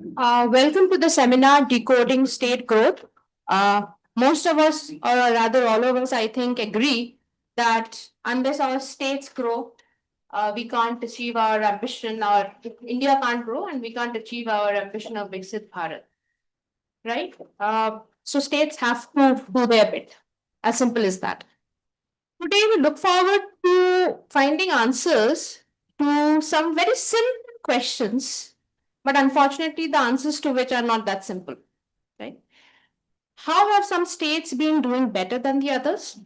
Welcome to the seminar Decoding State Growth. Most of us, or rather all of us, I think, agree that unless our states grow, we can't achieve our ambition, or India can't grow, and we can't achieve our ambition of Viksit Bharat, right? So states have to do their bit, as simple as that. Today, we look forward to finding answers to some very simple questions, but unfortunately, the answers to which are not that simple, right? How have some states been doing better than the others?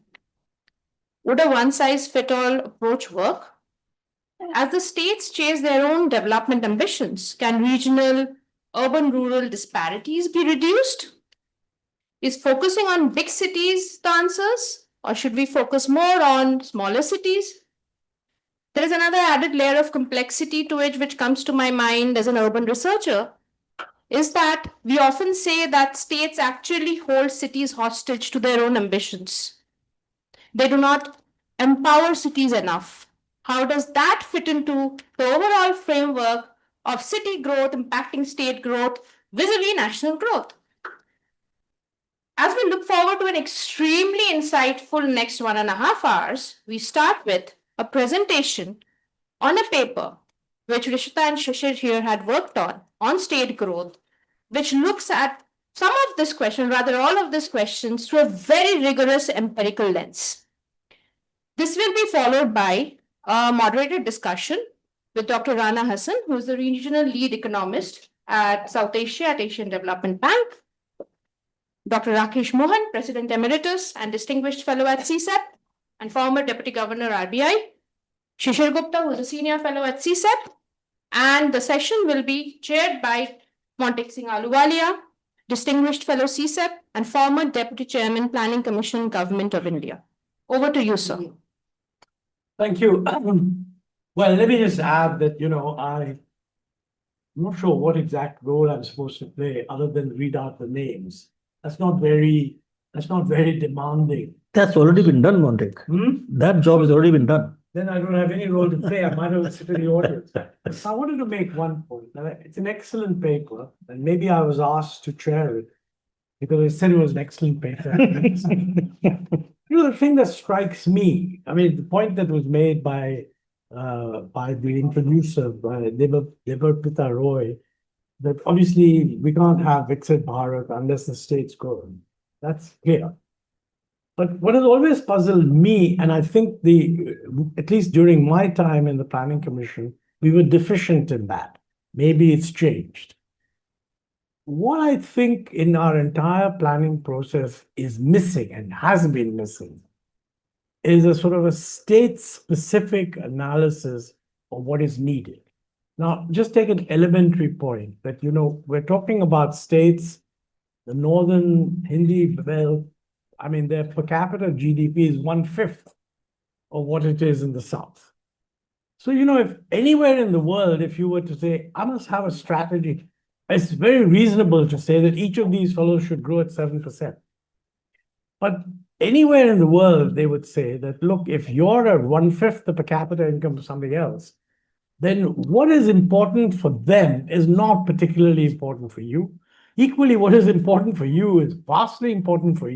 Would a one size fit all approach work? As the states chase their own development ambitions, can regional, urban rural disparities be reduced? Is focusing on big cities the answers? Or should we focus more on smaller cities? There is another added layer of complexity to it, which comes to my mind as an urban researcher, is that we often say that states actually hold cities hostage to their own ambitions. They do not empower cities enough. How does that fit into the overall framework of city growth impacting state growth vis-a-vis national growth? As we look forward to an extremely insightful next 1.5 hours, we start with a presentation on a paper which Rishita and Shishir here had worked on state growth, which looks at some of this question, rather all of these questions, through a very rigorous empirical lens. This will be followed by a moderated discussion with Dr. Rana Hasan, who is the regional lead economist at South Asia at Asian Development Bank, Dr. Rakesh Mohan, President Emeritus and Distinguished Fellow at CSEP and former Deputy Governor RBI, Shishir Gupta, who is a Senior Fellow at CSEP, and the session will be chaired by Montek Singh Ahluwalia, Distinguished Fellow CSEP and former Deputy Chairman, Planning Commission, Government of India. Over to you, sir. Thank you. Well, let me just add that, I'm not sure what exact role I'm supposed to play other than read out the names. That's not very demanding. That's already been done, Montek. That job has already been done. Then I don't have any role to play. I might have sit in the audience. I wanted to make one point. It's an excellent paper, and maybe I was asked to chair it because I said it was an excellent paper. The thing that strikes me, the point that was made by the introducer, by Devarpita Roy, that obviously we can't have Viksit Bharat unless the states grow. That's clear. But what has always puzzled me, and I think at least during my time in the Planning Commission, we were deficient in that. Maybe it's changed. What I think in our entire planning process is missing and has been missing is a sort of a state-specific analysis of what is needed. Now, just take an elementary point that, we're talking about states, the northern Hindi belt, their per capita GDP is 1/5 of what it is in the south. So, if anywhere in the world, if you were to say, I must have a strategy, it's very reasonable to say that each of these fellows should grow at 7%. But anywhere in the world, they would say that, look, if you're at 1/5 the per capita income of something else, then what is important for them is not particularly important for you. Equally, what is important for you is vastly important for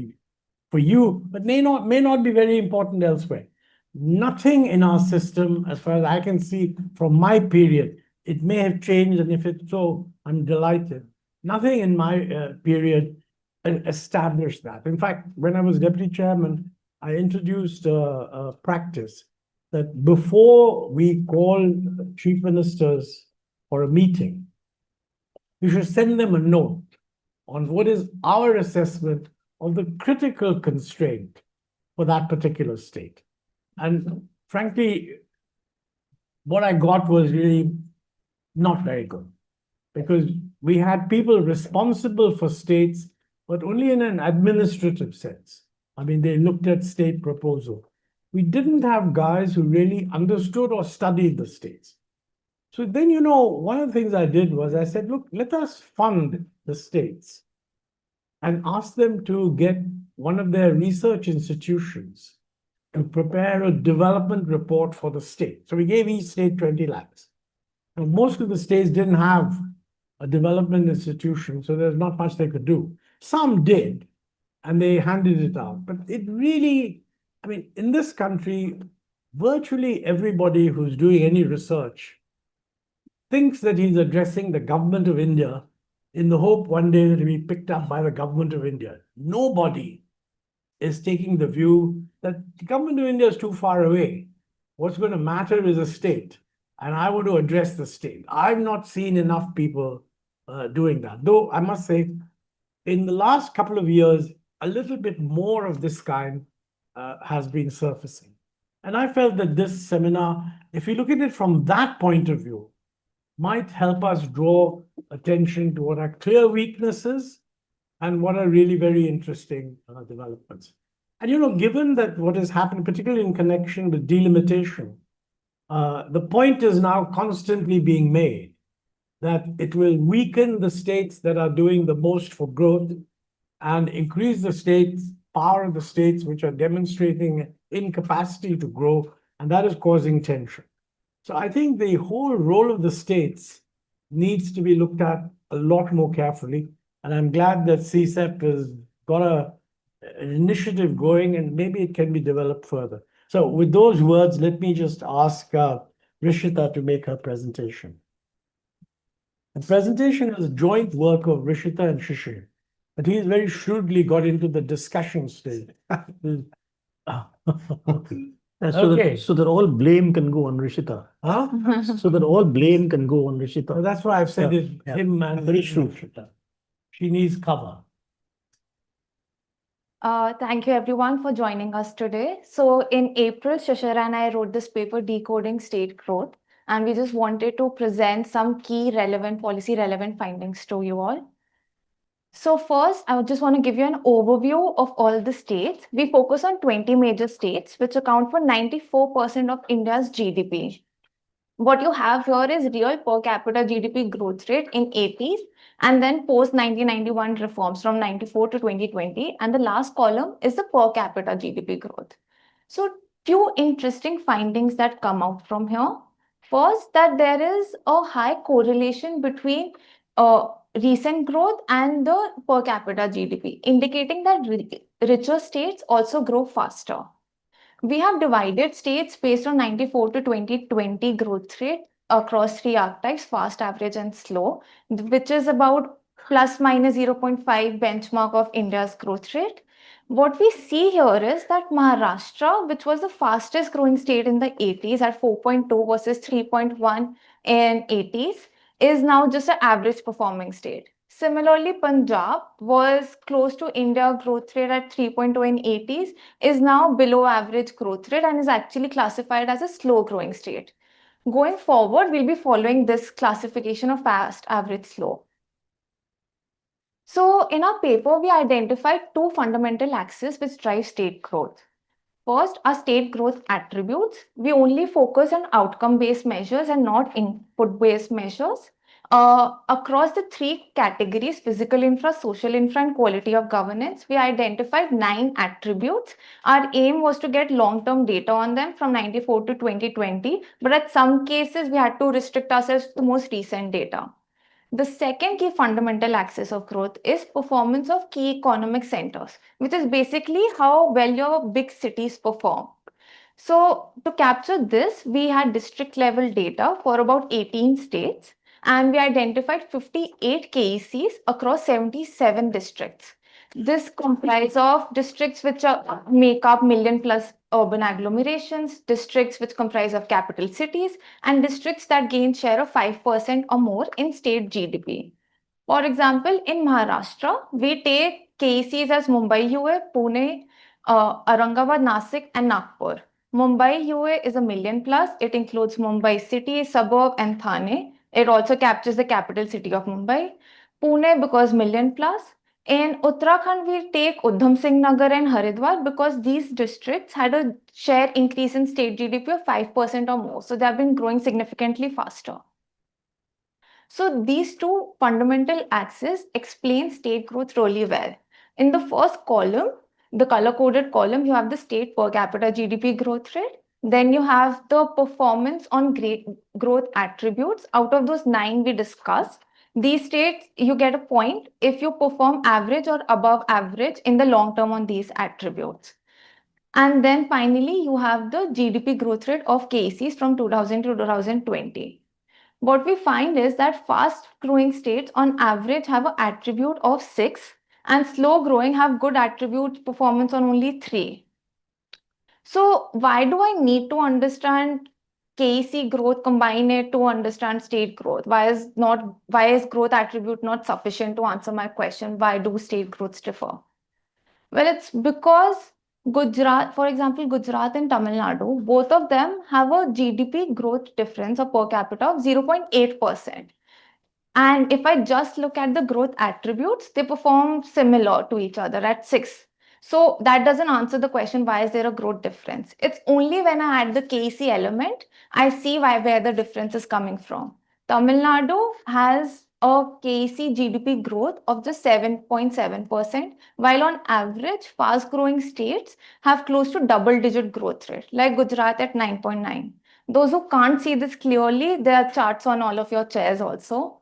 you, but may not be very important elsewhere. Nothing in our system, as far as I can see from my period, it may have changed, and if it's so, I'm delighted. Nothing in my period established that. In fact, when I was deputy chairman, I introduced a practice that before we call chief ministers for a meeting, we should send them a note on what is our assessment of the critical constraint for that particular state. And frankly, what I got was really not very good, because we had people responsible for states, but only in an administrative sense. They looked at state proposal. We didn't have guys who really understood or studied the states. So then, one of the things I did was I said, look, let us fund the states and ask them to get one of their research institutions to prepare a development report for the state. So we gave each state 20 lakhs. Now, most of the states didn't have a development institution, so there's not much they could do. Some did, and they handed it out. But it really, I mean, in this country, virtually everybody who's doing any research thinks that he's addressing the government of India in the hope one day that he'll be picked up by the government of India. Nobody is taking the view that the government of India is too far away. What's going to matter is a state, and I want to address the state. I've not seen enough people doing that. Though I must say, in the last couple of years, a little bit more of this kind has been surfacing. And I felt that this seminar, if you look at it from that point of view, might help us draw attention to what are clear weaknesses and what are really very interesting developments. And given that what has happened, particularly in connection with delimitation, the point is now constantly being made that it will weaken the states that are doing the most for growth and increase the states, power of the states which are demonstrating incapacity to grow, and that is causing tension. So I think the whole role of the states needs to be looked at a lot more carefully. And I'm glad that CSEP has got an initiative going, and maybe it can be developed further. So with those words, let me just ask Rishita to make her presentation. The presentation is a joint work of Rishita and Shishir, but he's very shrewdly got into the discussion stage. Okay. So that all blame can go on Rishita. Huh? So that all blame can go on So Rishita. that's why I've said it, Yeah. him and Very shrewd. Rishita. She needs cover. Thank you everyone for joining us today. So in April, Shishir and I wrote this paper, Decoding State Growth, and we just wanted to present some key policy relevant findings to you all. So first, I would just want to give you an overview of all the states. We focus on 20 major states, which account for 94% of India's GDP. What you have here is real per capita GDP growth rate in 80s and then post 1991 reforms from 94 to 2020. And the last column is the per capita GDP growth. So few interesting findings that come out from here. First, that there is a high correlation between recent growth and the per capita GDP, indicating that richer states also grow faster. We have divided states based on 94 to 2020 growth rate across three archetypes, fast, average, and slow, which is about plus minus 0.5 benchmark of India's growth rate. What we see here is that Maharashtra, which was the fastest growing state in the 80s at 4.2 versus 3.1 in 80s, is now just an average performing state. Similarly, Punjab was close to India growth rate at 3.2 in 80s, is now below average growth rate and is actually classified as a slow growing state. Going forward, we'll be following this classification of fast, average, slow. So in our paper, we identified two fundamental axes which drive state growth. First, are state growth attributes. We only focus on outcome-based measures and not input-based measures. Across the three categories, physical infra, social infra, and quality of governance, we identified 9 attributes. Our aim was to get long-term data on them from 94 to 2020, but at some cases, we had to restrict ourselves to the most recent data. The second key fundamental axis of growth is performance of key economic centers, which is basically how well your big cities perform. So to capture this, we had district level data for about 18 states, and we identified 58 KECs across 77 districts. This comprises of districts which make up million plus urban agglomerations, districts which comprise of capital cities, and districts that gain share of 5% or more in state GDP. For example, in Maharashtra, we take KECs as Mumbai UA, Pune, Aurangabad, Nasik, and Nagpur. Mumbai UA is a million plus. It includes Mumbai city, suburb, and Thane. It also captures the capital city of Mumbai. Pune because million plus. In Uttarakhand, we take Udham Singh Nagar and Haridwar because these districts had a share increase in state GDP of 5% or more. So they have been growing significantly faster. So these two fundamental axes explain state growth really well. In the first column, the color-coded column, you have the state per capita GDP growth rate. Then you have the performance on great growth attributes. Out of those 9 we discussed, These states, you get a point if you perform average or above average in the long term on these attributes. And then finally, you have the GDP growth rate of KCs from 2000 to 2020. What we find is that fast growing states on average have an attribute of 6 and slow growing have good attribute performance on only 3. So why do I need to understand KC growth, combine it to understand state growth? Why is growth attribute not sufficient to answer my question? Why do state growths differ? Well, it's because Gujarat, for example, Gujarat and Tamil Nadu, both of them have a GDP growth difference of per capita of 0.8%. And if I just look at the growth attributes, they perform similar to each other at 6. So that doesn't answer the question, why is there a growth difference? It's only when I add the KC element, I see where the difference is coming from. Tamil Nadu has a KC GDP growth of just 7.7%, while on average, fast growing states have close to double-digit growth rate, like Gujarat at 9.9. Those who can't see this clearly, there are charts on all of your chairs also.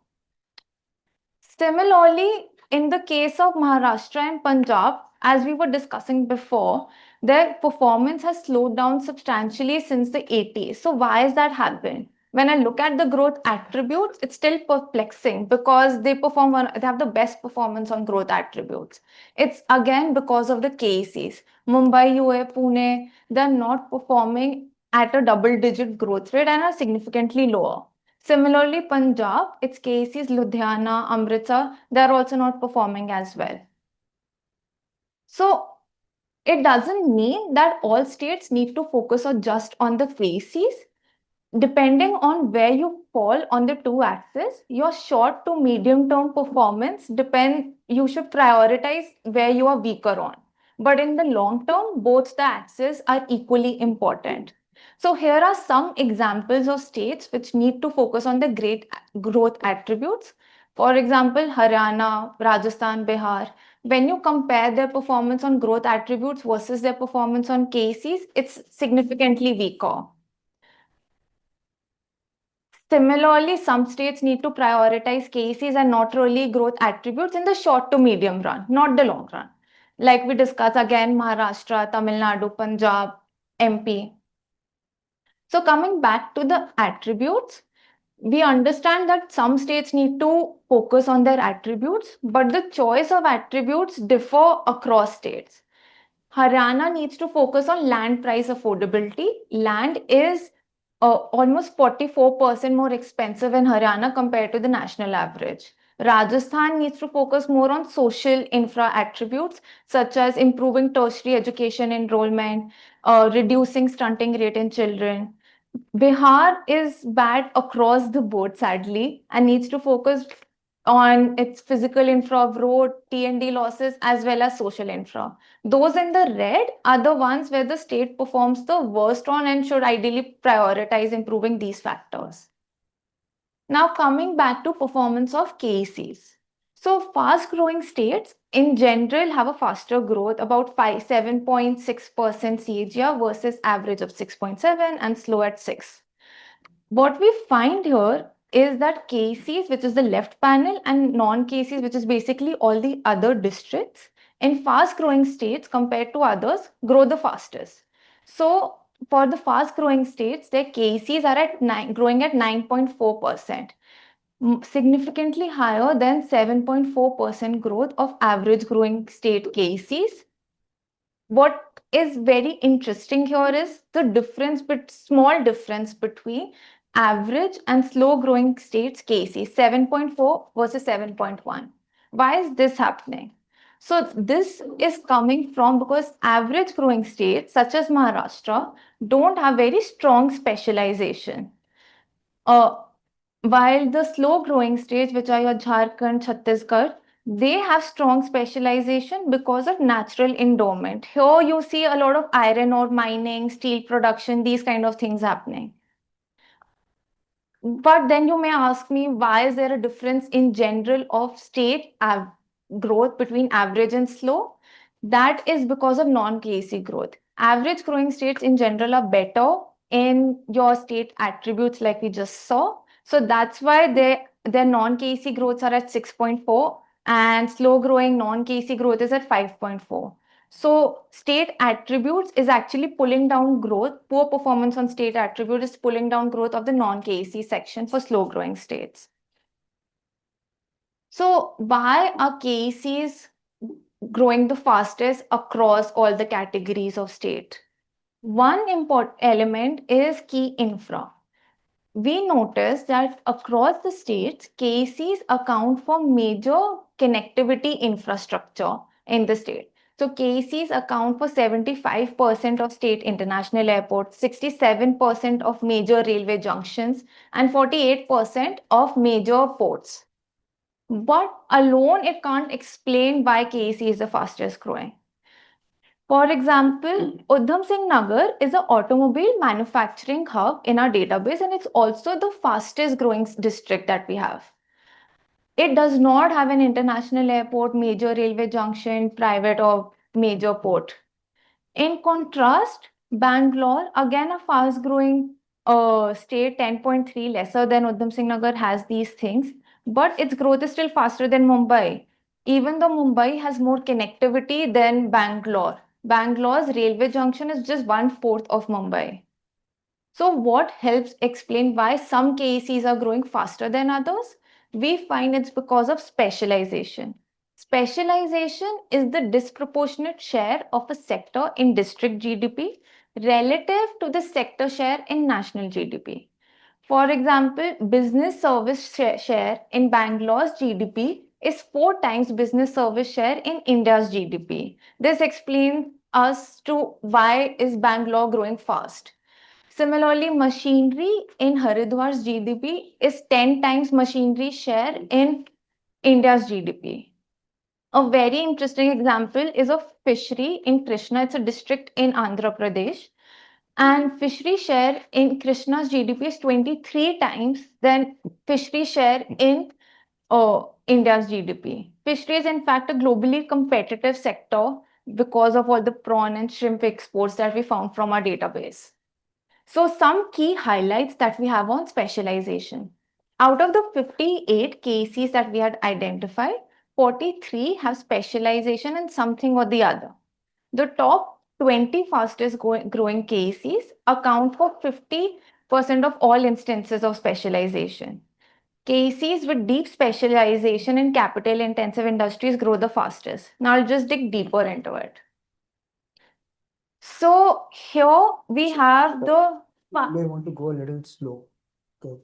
Similarly, in the case of Maharashtra and Punjab, as we were discussing before, their performance has slowed down substantially since the 80s. So why has that happened? When I look at the growth attributes, it's still perplexing because they have the best performance on growth attributes. It's again because of the KCs. Mumbai, UA, Pune, they're not performing at a double-digit growth rate and are significantly lower. Similarly, Punjab, its cases, Ludhiana, Amritsar, they're also not performing as well. So it doesn't mean that all states need to focus on just on the cases. Depending on where you fall on the two axes, your short to medium term performance you should prioritize where you are weaker on. But in the long term, both the axes are equally important. So here are some examples of states which need to focus on the great growth attributes. For example, Haryana, Rajasthan, Bihar. When you compare their performance on growth attributes versus their performance on cases, it's significantly weaker. Similarly, some states need to prioritize cases and not really growth attributes in the short to medium run, not the long run. Like we discussed again, Maharashtra, Tamil Nadu, Punjab, MP. So coming back to the attributes, we understand that some states need to focus on their attributes, but the choice of attributes differ across states. Haryana needs to focus on land price affordability. Land is almost 44% more expensive in Haryana compared to the national average. Rajasthan needs to focus more on social infra attributes, such as improving tertiary education enrollment, reducing stunting rate in children. Bihar is bad across the board, sadly, and needs to focus on its physical infra of road, T&D losses, as well as social infra. Those in the red are the ones where the state performs the worst on and should ideally prioritize improving these factors. Now coming back to performance of KCs. So fast growing states in general have a faster growth, about 7.6% CAGR versus average of 6.7 and slow at 6. What we find here is that KCs, which is the left panel, and non-KCs, which is basically all the other districts, in fast growing states compared to others, grow the fastest. So for the fast growing states, their KCs are growing at 9.4%, significantly higher than 7.4% growth of average growing state KCs. What is very interesting here is the small difference between average and slow growing states KCs, 7.4 versus 7.1. Why is this happening? So this is coming from because average growing states such as Maharashtra don't have very strong specialization. While the slow growing states, which are your Jharkhand, Chhattisgarh, they have strong specialization because of natural endowment. Here you see a lot of iron ore mining, steel production, these kind of things happening. But then you may ask me, why is there a difference in general of state growth between average and slow? That is because of non-KC growth. Average growing states in general are better in your state attributes like we just saw. So that's why their their non-KC growths are at 6.4 and slow growing non-KC growth is at 5.4. So state attributes is actually pulling down growth. Poor performance on state attribute is pulling down growth of the non-KC section for slow growing states. So why are KCs growing the fastest across all the categories of state? One important element is key infra. We notice that across the states, KCs account for major connectivity infrastructure in the state. So KCs account for 75% of state international airports, 67% of major railway junctions, and 48% of major ports. But alone, it can't explain why KC is the fastest growing. For example, Udham Singh Nagar is an automobile manufacturing hub in our database, and it's also the fastest growing district that we have. It does not have an international airport, major railway junction, private or major port. In contrast, Bangalore, again a fast growing state, 10.3, lesser than Udham Singh Nagar, has these things, but its growth is still faster than Mumbai. Even though Mumbai has more connectivity than Bangalore. Bangalore's railway junction is just 1/4 of Mumbai. So what helps explain why some KECs are growing faster than others? We find it's because of specialization. Specialization is the disproportionate share of a sector in district GDP relative to the sector share in national GDP. For example, business service share in Bangalore's GDP is 4 times business service share in India's GDP. This explains us to why is Bangalore growing fast. Similarly, machinery in Haridwar's GDP is 10 times machinery share in India's GDP. A very interesting example is of fishery in Krishna. It's a district in Andhra Pradesh. And fishery share in Krishna's GDP is 23 times than fishery share in India's GDP. Fishery is in fact a globally competitive sector because of all the prawn and shrimp exports that we found from our database. So some key highlights that we have on specialization. Out of the 58 cases that we had identified, 43 have specialization in something or the other. The top 20 fastest growing cases account for 50% of all instances of specialization. Cases with deep specialization in capital intensive industries grow the fastest. Now I'll just dig deeper into it. So here we have the... You may want to go a little slow. So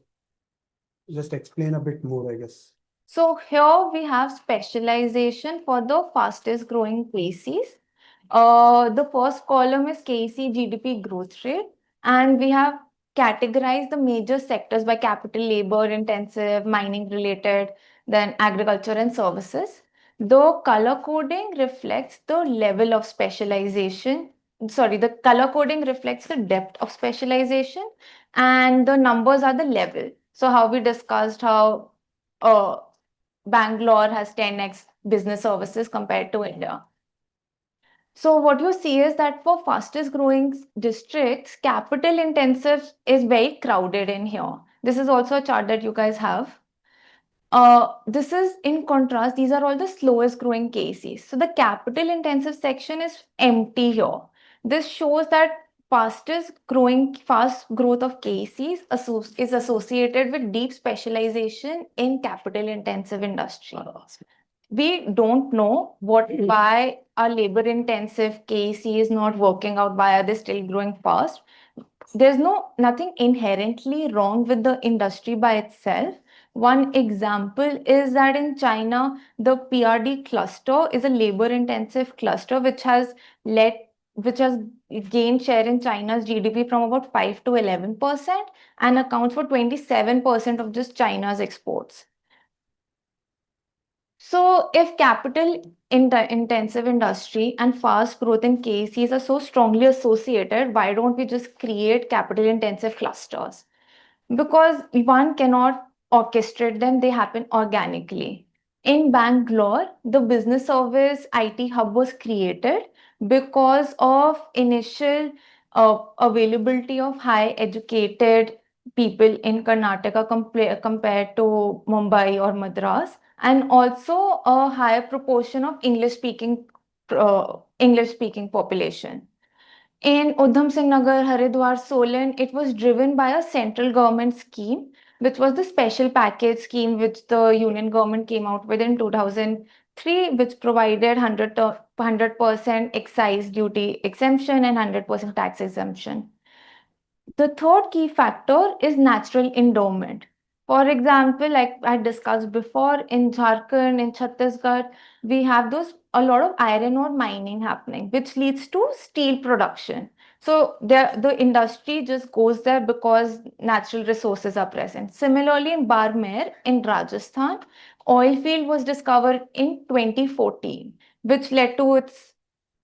just explain a bit more, I guess. So here we have specialization for the fastest growing cases. The first column is KC GDP growth rate, and we have categorized the major sectors by capital, labor intensive, mining related, then agriculture and services. The color coding reflects the level of specialization. Sorry, the color coding reflects the depth of specialization, and the numbers are the level. So how we discussed how Bangalore has 10x business services compared to India. So what you see is that for fastest growing districts, capital intensive is very crowded in here. This is also a chart that you guys have. This is in contrast, these are all the slowest growing cases. So the capital intensive section is empty here. This shows that fast growth of cases is associated with deep specialization in capital intensive industry. We don't know why a labor intensive KC is not working out, why are they still growing fast. There's nothing inherently wrong with the industry by itself. One example is that in China, the PRD cluster is a labor intensive cluster which has gained share in China's GDP from about 5 to 11% and accounts for 27% of just China's exports. So if capital intensive industry and fast growth in KCs are so strongly associated, why don't we just create capital intensive clusters? Because one cannot orchestrate them, they happen organically. In Bangalore, the business service IT hub was created because of initial availability of high educated people in Karnataka compared to Mumbai or Madras, and also a higher proportion of English speaking population. In Udham Singh Nagar, Haridwar, Solan, it was driven by a central government scheme, which was the special package scheme which the union government came out with in 2003, which provided 100% excise duty exemption and 100% tax exemption. The third key factor is natural endowment. For example, like I discussed before, in Jharkhand, in Chhattisgarh, we have a lot of iron ore mining happening, which leads to steel production. So the industry just goes there because natural resources are present. Similarly, in Barmer in Rajasthan, oil field was discovered in 2014, which led to its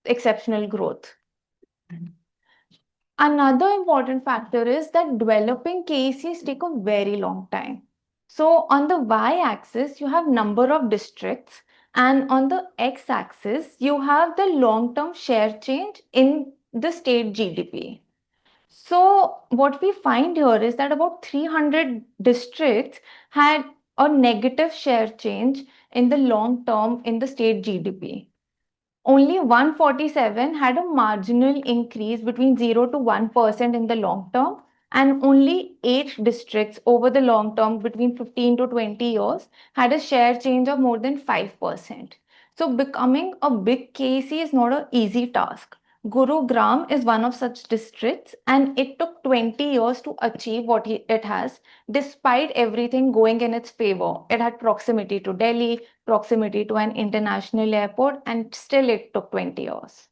exceptional growth. Another important factor is that developing KCs take a very long time. So on the y-axis, you have number of districts, and on the x-axis, you have the long-term share change in the state GDP. So what we find here is that about 300 districts had a negative share change in the long term in the state GDP. Only 147 had a marginal increase between 0 to 1% in the long term, and only 8 districts over the long term between 15 to 20 years had a share change of more than 5%. So becoming a big KC is not an easy task. Gurugram is one of such districts, and it took 20 years to achieve what it has, despite everything going in its favor. It had proximity to Delhi, proximity to an international airport, and still it took 20 years.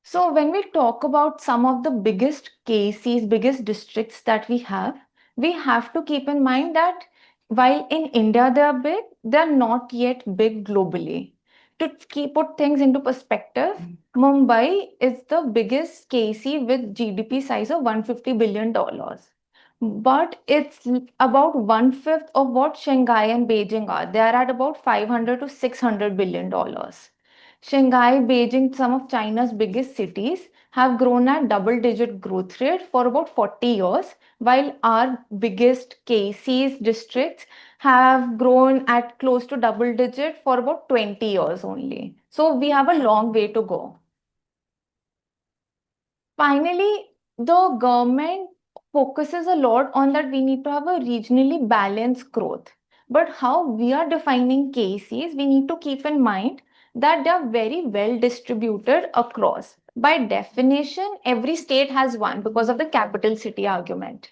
So when we talk about some of the biggest KCs, biggest districts that we have to keep in mind that while in India they are big, they're not yet big globally. To put things into perspective, Mumbai is the biggest KC with GDP size of $150 billion. But it's about 1/5 of what Shanghai and Beijing are. They are at about $500 to $600 billion. Shanghai, Beijing, some of China's biggest cities, have grown at double-digit growth rate for about 40 years, while our biggest KC's districts have grown at close to double-digit for about 20 years only. So we have a long way to go. Finally, the government focuses a lot on that we need to have a regionally balanced growth. But how we are defining KCs, we need to keep in mind that they are very well distributed across. By definition, every state has one because of the capital city argument.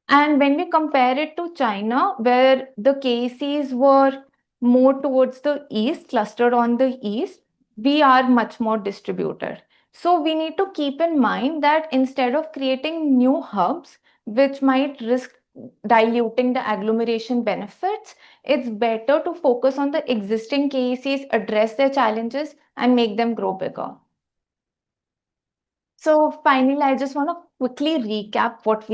And when we compare it to China, where the KCs were more towards the east, clustered on the east, we are much more distributed. So we need to keep in mind that instead of creating new hubs, which might risk diluting the agglomeration benefits, it's better to focus on the existing KCs, address their challenges, and make them grow bigger. So finally, I just want to quickly recap what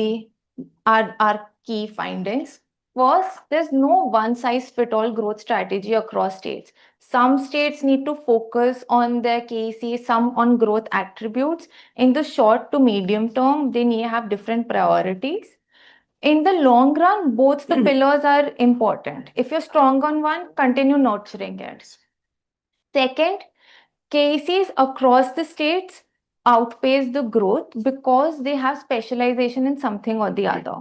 our key findings. First, there's no one-size-fits-all growth strategy across states. Some states need to focus on their KC, some on growth attributes. In the short to medium term, they need to have different priorities. In the long run, both the pillars are important. If you're strong on one, continue nurturing it. Second, KCs across the states outpace the growth because they have specialization in something or the other.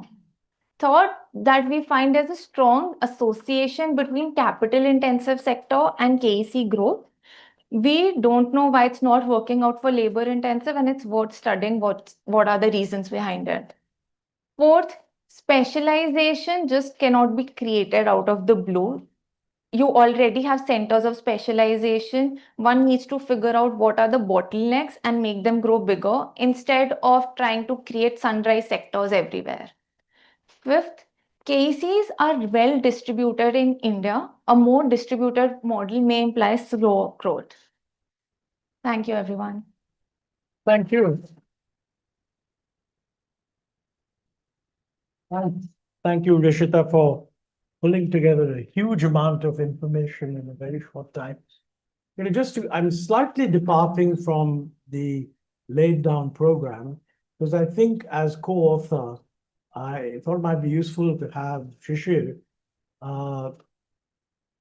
Third, that we find there's a strong association between capital intensive sector and KC growth. We don't know why it's not working out for labor intensive, and it's worth studying what are the reasons behind it. Fourth, specialization just cannot be created out of the blue. You already have centers of specialization. One needs to figure out what are the bottlenecks and make them grow bigger instead of trying to create sunrise sectors everywhere. Fifth, KCs are well distributed in India. A more distributed model may imply slower growth. Thank you, everyone. Thank you. Thank you, Rishita, for pulling together a huge amount of information in a very short time. I'm slightly departing from the laid down program, Because I think as co-author, I thought it might be useful to have Shishir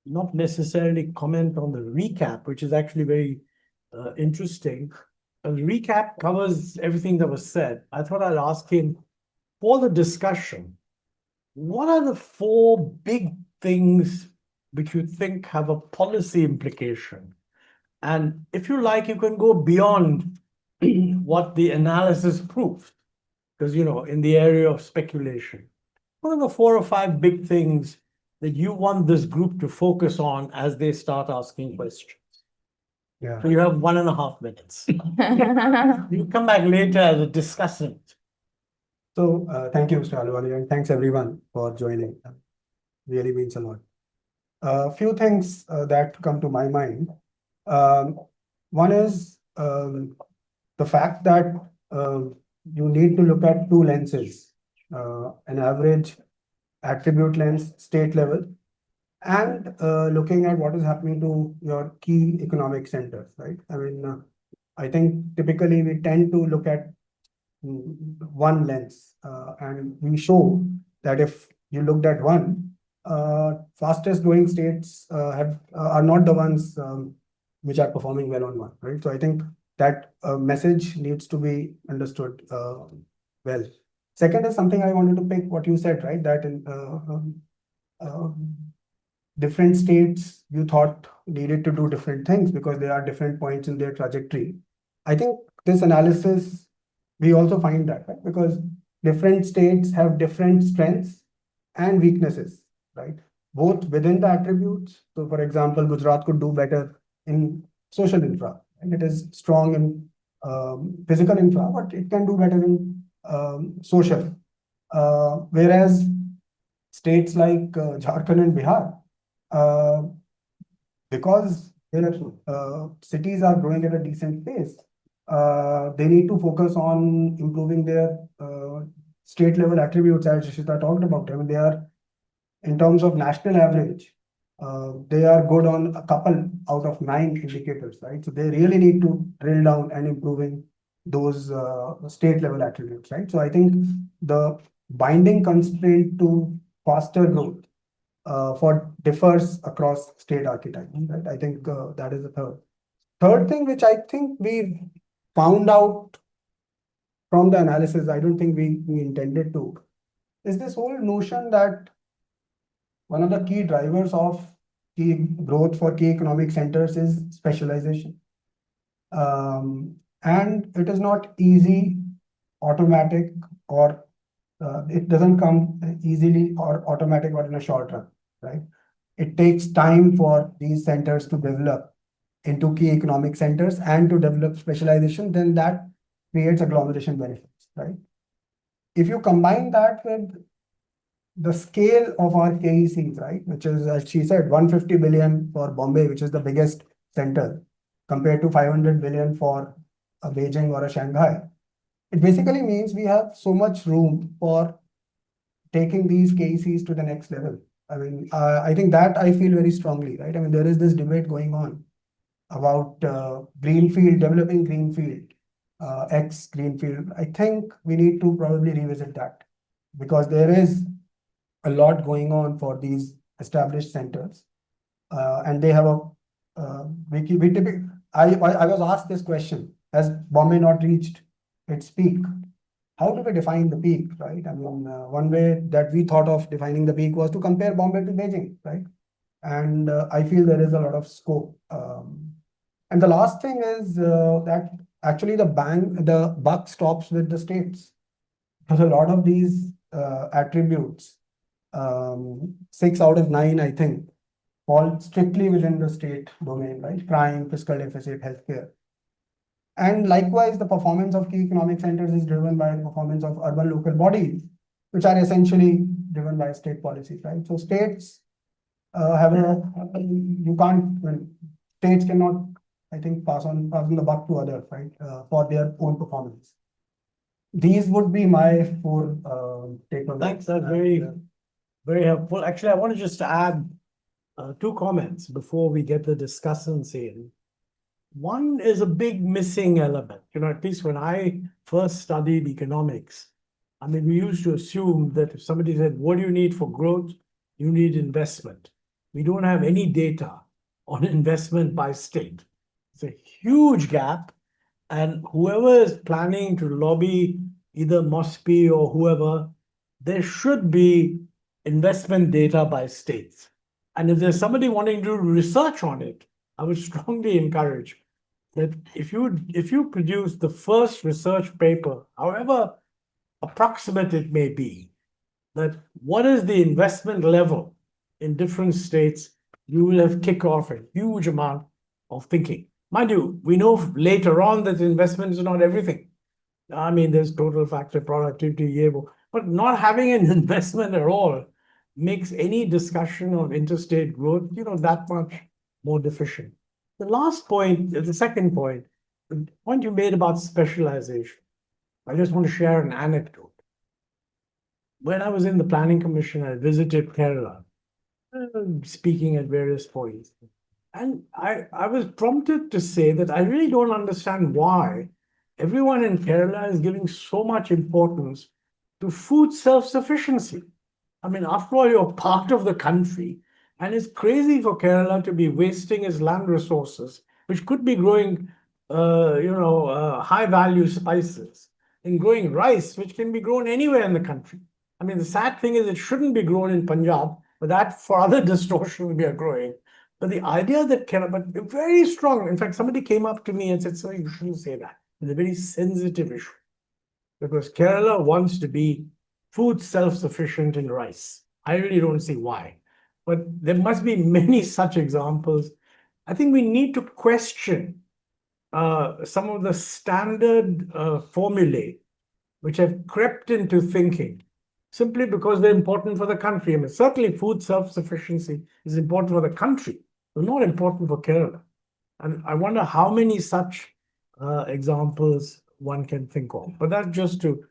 not necessarily comment on the recap, which is actually very interesting. The recap covers everything that was said. I thought I'd ask him for the discussion, what are the four big things which you think have a policy implication? And if you like, you can go beyond what the analysis proves, because, in the area of speculation. What are the 4 or 5 big things that you want this group to focus on as they start asking questions? Yeah. So you have 1.5 minutes. You come back later as a discussant. So thank you, Mr. Ahluwalia, and thanks everyone for joining. Really means a lot. A few things that come to my mind. One is the fact that you need to look at 2 lenses, an average attribute lens, state level, and looking at what is happening to your key economic centers, right? I mean, I think typically we tend to look at one lens, and we show that if you looked at one, fastest growing states are not the ones which are performing well on one, right? So I think that message needs to be understood well. Second is something I wanted to pick what you said, right? That in different states you thought needed to do different things because there are different points in their trajectory. I think this analysis, we also find that, right? Because different states have different strengths and weaknesses, right? Both within the attributes. So for example, Gujarat could do better in social infra, and it is strong in physical infra, but it can do better in social. Whereas states like Jharkhand and Bihar, because their cities are growing at a decent pace, they need to focus on improving their state level attributes, as Rishita talked about. I mean, they are, in terms of national average, they are good on a couple out of 9 indicators, right? So they really need to drill down and improving those state level attributes, right? So I think the binding constraint to faster growth for differs across state archetypes, right? I think that is the third. Third thing, which I think we found out from the analysis, I don't think we intended to, is this whole notion that one of the key drivers of key growth for key economic centers is specialization. And it is not easy, automatic, or it doesn't come easily or automatic or in a short run, right? It takes time for these centers to develop into key economic centers and to develop specialization, then that creates agglomeration benefits, right? If you combine that with the scale of our KECs, right, which is, as she said, 150 billion for Bombay, which is the biggest center, compared to 500 billion for a Beijing or a Shanghai, it basically means we have so much room for taking these KECs to the next level. I mean, I think that I feel very strongly, right? I mean, there is this debate going on about greenfield, developing greenfield, X greenfield. I think we need to probably revisit that because there is a lot going on for these established centers, and they have a we typically. I was asked this question: has Bombay not reached its peak? How do we define the peak, right? I mean, one way that we thought of defining the peak was to compare Bombay to Beijing, right? And I feel there is a lot of scope. And the last thing is that actually the buck stops with the states. Because a lot of these attributes, 6 out of 9, I think, fall strictly within the state domain, right? Crime, fiscal deficit, healthcare. And likewise, the performance of key economic centers is driven by the performance of urban local bodies, which are essentially driven by state policies, right? So states you can't, states cannot, I think, pass on the buck to others, right, for their own performance. These would be my 4 takeaways. Thanks, that's very helpful. Actually, I want to just add 2 comments before we get the discussants in. One is a big missing element. At least when I first studied economics, I mean, we used to assume that if somebody said, what do you need for growth? You need investment. We don't have any data on investment by state. It's a huge gap. And whoever is planning to lobby either MOSPI or whoever, there should be investment data by states. And if there's somebody wanting to do research on it, I would strongly encourage that if you produce the first research paper, however approximate it may be, that what is the investment level in different states, you will have kicked off a huge amount of thinking. Mind you, we know later on that investment is not everything. I mean, there's total factor productivity, but not having an investment at all makes any discussion of interstate growth, that much more deficient. The last point, the second point, the point you made about specialization. I just want to share an anecdote. When I was in the Planning Commission, I visited Kerala, speaking at various points. And I was prompted to say that I really don't understand why everyone in Kerala is giving so much importance to food self-sufficiency. I mean, after all, you're part of the country, and it's crazy for Kerala to be wasting its land resources, which could be growing, high-value spices, and growing rice, which can be grown anywhere in the country. I mean, the sad thing is it shouldn't be grown in Punjab, but that for other distortions we are growing. But the idea that Kerala, but very strong. In fact, somebody came up to me and said, "Sir, you shouldn't say that. It's a very sensitive issue." Because Kerala wants to be food self-sufficient in rice. I really don't see why. But there must be many such examples. I think we need to question some of the standard formulae which have crept into thinking simply because they're important for the country. I mean, certainly food self-sufficiency is important for the country, but not important for Kerala. And I wonder how many such examples one can think of. But that's just to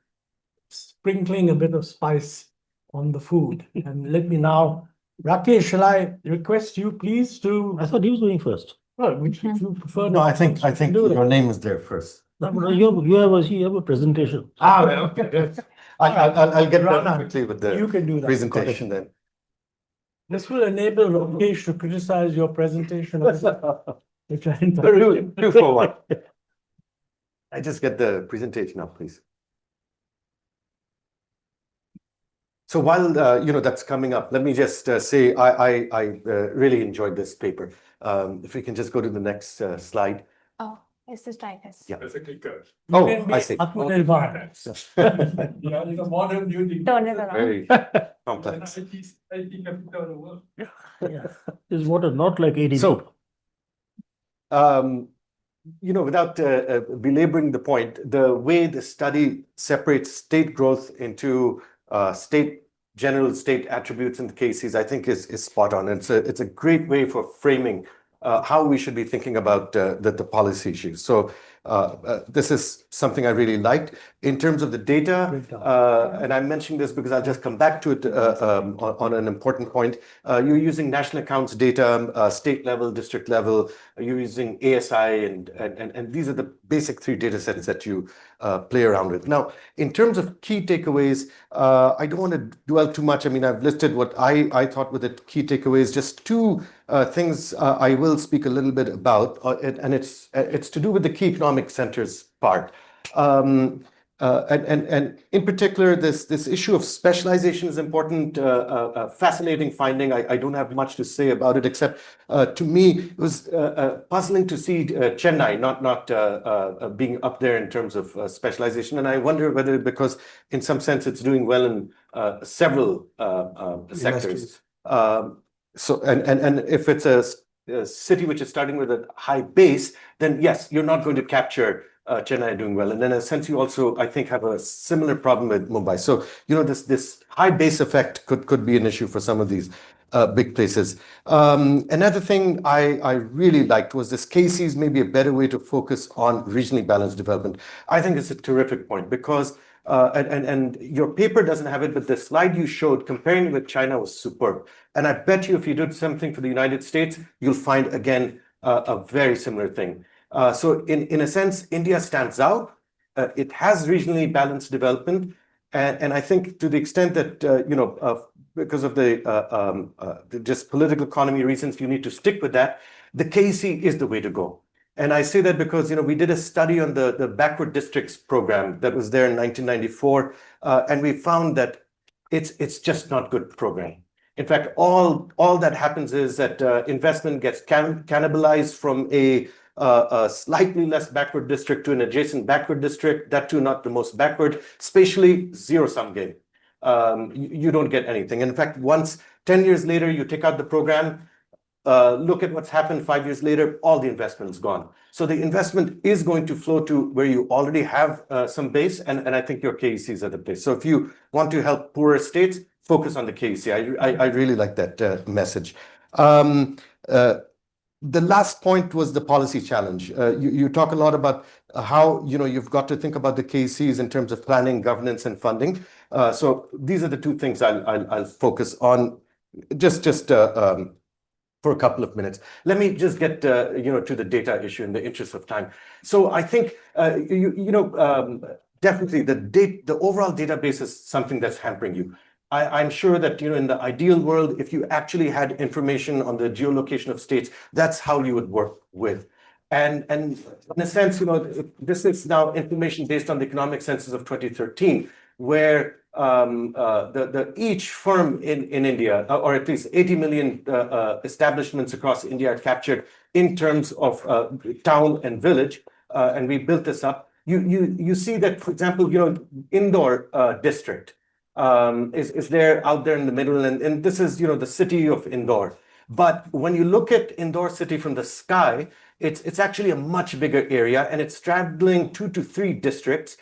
sprinkling a bit of spice on the food. And let me now, Rakesh, shall I request you please to, I thought he was going first. well, which if you prefer. No, I think Do it. your name is there first. No, but you have a presentation. Okay. Yes. I'll get Rana, done quickly with You the can do that. presentation then. This will enable Rakesh to criticize your presentation. Which I Two for one. I just get the presentation up, please. So while that's coming up, let me just say I really enjoyed this paper. If we can just go to the next slide. Oh, is this right? Yes. Yeah. As a clicker. Oh, I see. Atmanirbhar. Yeah. It's a modern beauty. Turn it around. Very complex. Yeah. Is water not like ADB? So, without belaboring the point, the way the study separates state growth into general state attributes and cases, I think is spot on. It's a great way for framing how we should be thinking about the policy issues. So this is something I really liked. In terms of the data, and I'm mentioning this because I'll just come back to it on an important point. You're using national accounts data, state level, district level. You're using ASI, and these are the basic three data sets that you play around with. Now, in terms of key takeaways, I don't want to dwell too much. I mean, I've listed what I thought were the key takeaways. Just two things I will speak a little bit about, and it's to do with the key economic centers part. And in particular, this issue of specialization is important. Fascinating finding. I don't have much to say about it, except to me it was puzzling to see Chennai not being up there in terms of specialization. And I wonder whether because in some sense it's doing well in several sectors. So and if it's a city which is starting with a high base, then yes, you're not going to capture Chennai doing well. And then in a sense, you also, I think, have a similar problem with Mumbai. So, this high base effect could be an issue for some of these big places. Another thing I really liked was this cases maybe a better way to focus on regionally balanced development. I think it's a terrific point because and your paper doesn't have it, but the slide you showed comparing with China was superb. And I bet you if you did something for the United States, you'll find again a very similar thing. So in a sense, India stands out it has regionally balanced development. And I think to the extent that, because of the just political economy reasons, you need to stick with that, the KEC is the way to go. And I say that because, we did a study on the backward districts program that was there in 1994, and we found that it's just not good program. In fact, all that happens is that investment gets cannibalized from a slightly less backward district to an adjacent backward district, that too not the most backward, spatially zero-sum game. You don't get anything. And in fact, once 10 years later, you take out the program, look at what's happened 5 years later, all the investment is gone. So the investment is going to flow to where you already have some base, and I think your KECs are the place. So if you want to help poorer states, focus on the KEC. I really like that message. The last point was the policy challenge. You talk a lot about how you've got to think about the KECs in terms of planning, governance, and funding. So these are the two things I'll focus on just for a couple of minutes. Let me just get to the data issue in the interest of time. So I think definitely the overall database is something that's hampering you. I'm sure that in the ideal world, if you actually had information on the geolocation of states, that's how you would work with. And in a sense, this is now information based on the economic census of 2013, where each firm in India, or at least 80 million establishments across India are captured in terms of town and village, and we built this up. You see that, for example, Indore district is there out there in the middle, and this is the city of Indore. But when you look at Indore city from the sky, it's actually a much bigger area, and it's straddling 2 to 3 districts.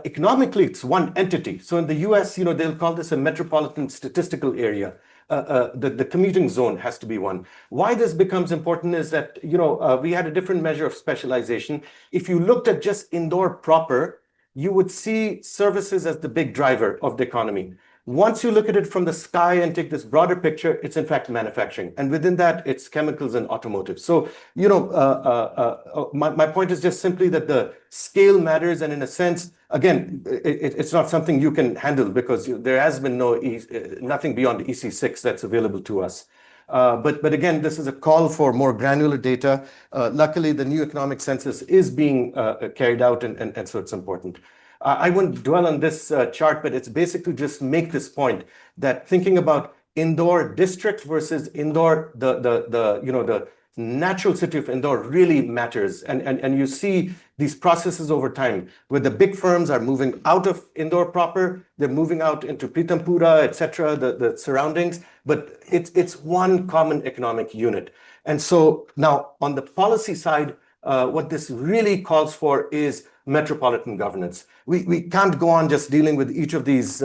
Economically, it's one entity. So in the US, they'll call this a metropolitan statistical area. The commuting zone has to be one. Why this becomes important is that, we had a different measure of specialization. If you looked at just Indore proper, you would see services as the big driver of the economy. Once you look at it from the sky and take this broader picture, it's in fact manufacturing. And within that, it's chemicals and automotive. So, my point is just simply that the scale matters. And in a sense, again, it's not something you can handle because there has been nothing beyond EC6 that's available to us. But again, this is a call for more granular data. Luckily, the new economic census is being carried out, and so it's important. I wouldn't dwell on this chart, but it's basically just make this point that thinking about Indore district versus Indore, the natural city of Indore really matters. And you see these processes over time where the big firms are moving out of Indore proper, they're moving out into Pitampura, etc., the surroundings, but it's one common economic unit. And so now on the policy side, what this really calls for is metropolitan governance. We can't go on just dealing with each of these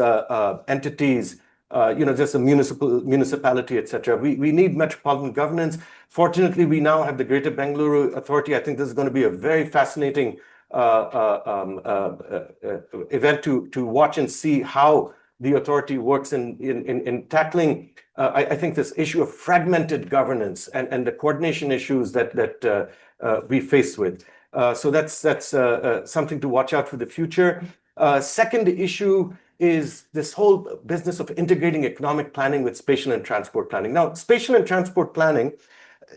entities, just a municipality, etc. We need metropolitan governance. Fortunately, we now have the Greater Bengaluru Authority. I think this is going to be a very fascinating event to watch and see how the authority works in tackling, I think, this issue of fragmented governance and the coordination issues that we face with. So that's something to watch out for the future. Second issue is this whole business of integrating economic planning with spatial and transport planning. Now, spatial and transport planning,